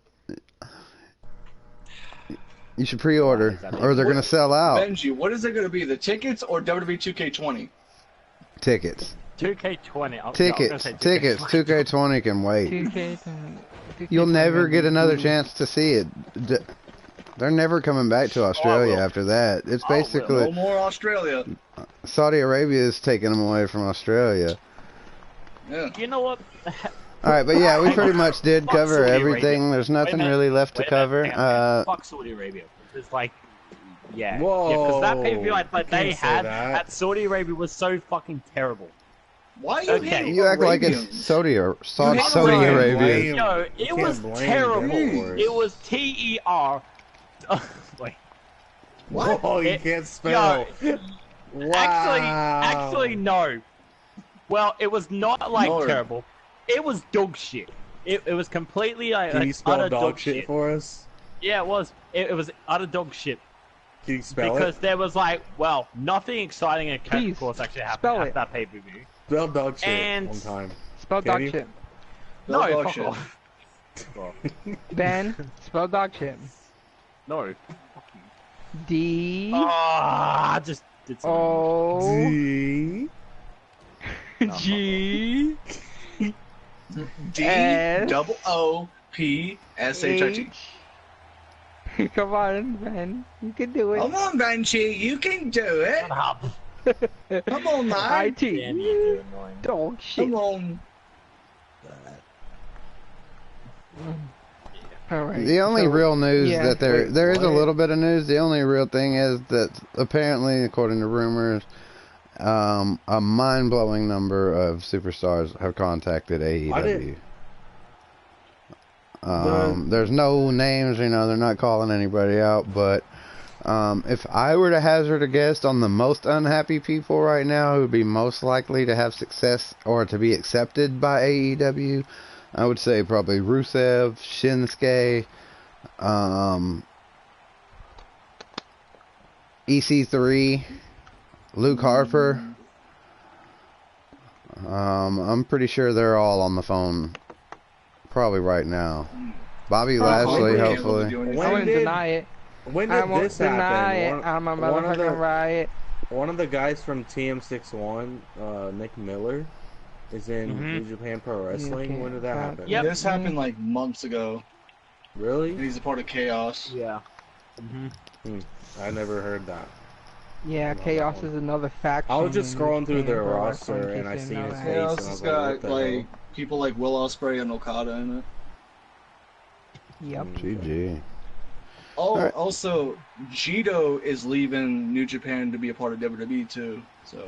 You should pre-order, or they're gonna sell out. Benji, what is it gonna be? The tickets or WWE 2K20? Tickets. 2K20. Tickets. 2K20 can wait. 2K20. You'll never get another chance to see it. They're never coming back to Australia after that. It's basically no more Australia. Saudi Arabia is taking them away from Australia. Yeah. You know what? Alright, but yeah, we pretty much did cover everything. There's nothing really left to cover. Fuck Saudi Arabia. It's yeah. Whoa. Yeah, because that pay-per-view they had at Saudi Arabia was so fucking terrible. Why are you You act like it's Saudi Arabia. Yo, it was terrible. It was TER. Wait. What? Oh, you can't spell. Wow. Actually, no. Well, it was not terrible. It was dog shit. It was completely Can you spell dog shit for us? Yeah, it was. It was utter dog shit. Can you spell because there was nothing exciting and of course actually happened at that pay-per-view. Spell dog shit one time. Spell dog shit. No, fuck off. Ben, spell dog shit. No. D. I just did something. O. D. G. D S. double O P-S-H-I-T. Come on, man. You can do it. Come on, Banshee. You can do it. Shut up. Come on, man. I-T. Damn you, you're annoying. Dog shit. Come on. Alright. The only real news yeah, that there is a little bit of news. The only real thing is that apparently, according to rumors, a mind-blowing number of superstars have contacted AEW. There's no names, you know, they're not calling anybody out, but if I were to hazard a guess on the most unhappy people right now who would be most likely to have success or to be accepted by AEW, I would say probably Rusev, Shinsuke, EC3, Luke Harper. I'm pretty sure they're all on the phone probably right now. Bobby Lashley, hopefully. I wouldn't deny it. When did this happen? I'm a motherfucking riot. One of the guys from TM61, Nick Miller, is in New Japan Pro Wrestling. When did that happen? Yep. This happened like months ago. Really? And he's a part of Chaos. Yeah. I never heard that. Yeah, Chaos is another faction. I was just scrolling through their roster and I seen his face. Chaos has got like people like Will Ospreay and Okada in it. Yep. GG. Oh, right. Also, Jito is leaving New Japan to be a part of WWE too. So.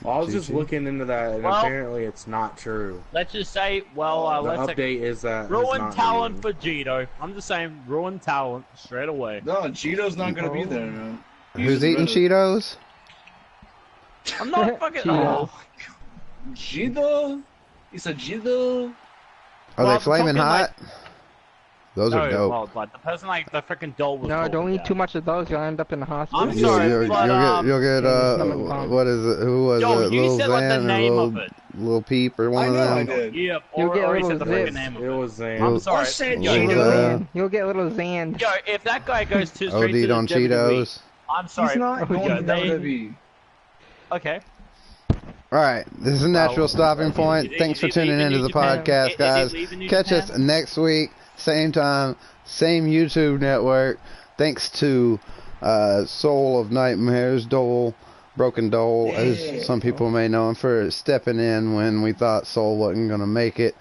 Well, I was just looking into that, and apparently it's not true. Let's just say, the update is that ruin talent for Jito. I'm just saying, ruin talent straight away. No, Jito's not gonna be there. No. Who's eating Cheetos? I'm not fucking. Cheetos. Oh, Jito. He said Jito. Are they flaming hot? Like, those are dope. Well, but the person like the freaking doll was. No, don't eat too much of those. You'll end up in the hospital. I'm sorry, you'll get what is it? Who was it? You said Lil the name or of it. Lil Peep or one of them? I did. Yeah, You'll get or he little said the freaking name of it. It was Zan. I'm sorry. You'll get little Zan. Yo, if that guy goes straight to OD'd on Cheetos. I'm sorry. He's not going to WWE. Okay. Alright, this is a natural stopping point. Thanks for tuning into the podcast, guys. Catch us next week, same time, same YouTube network. Thanks to Soul of Nightmares, Broken Dole, as some people may know him, for stepping in when we thought Soul wasn't going to make it.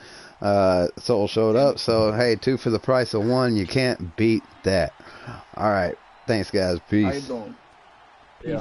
Soul showed up, so hey, 2 for the price of 1. You can't beat that. Alright, thanks guys. Peace. I don't. Yeah.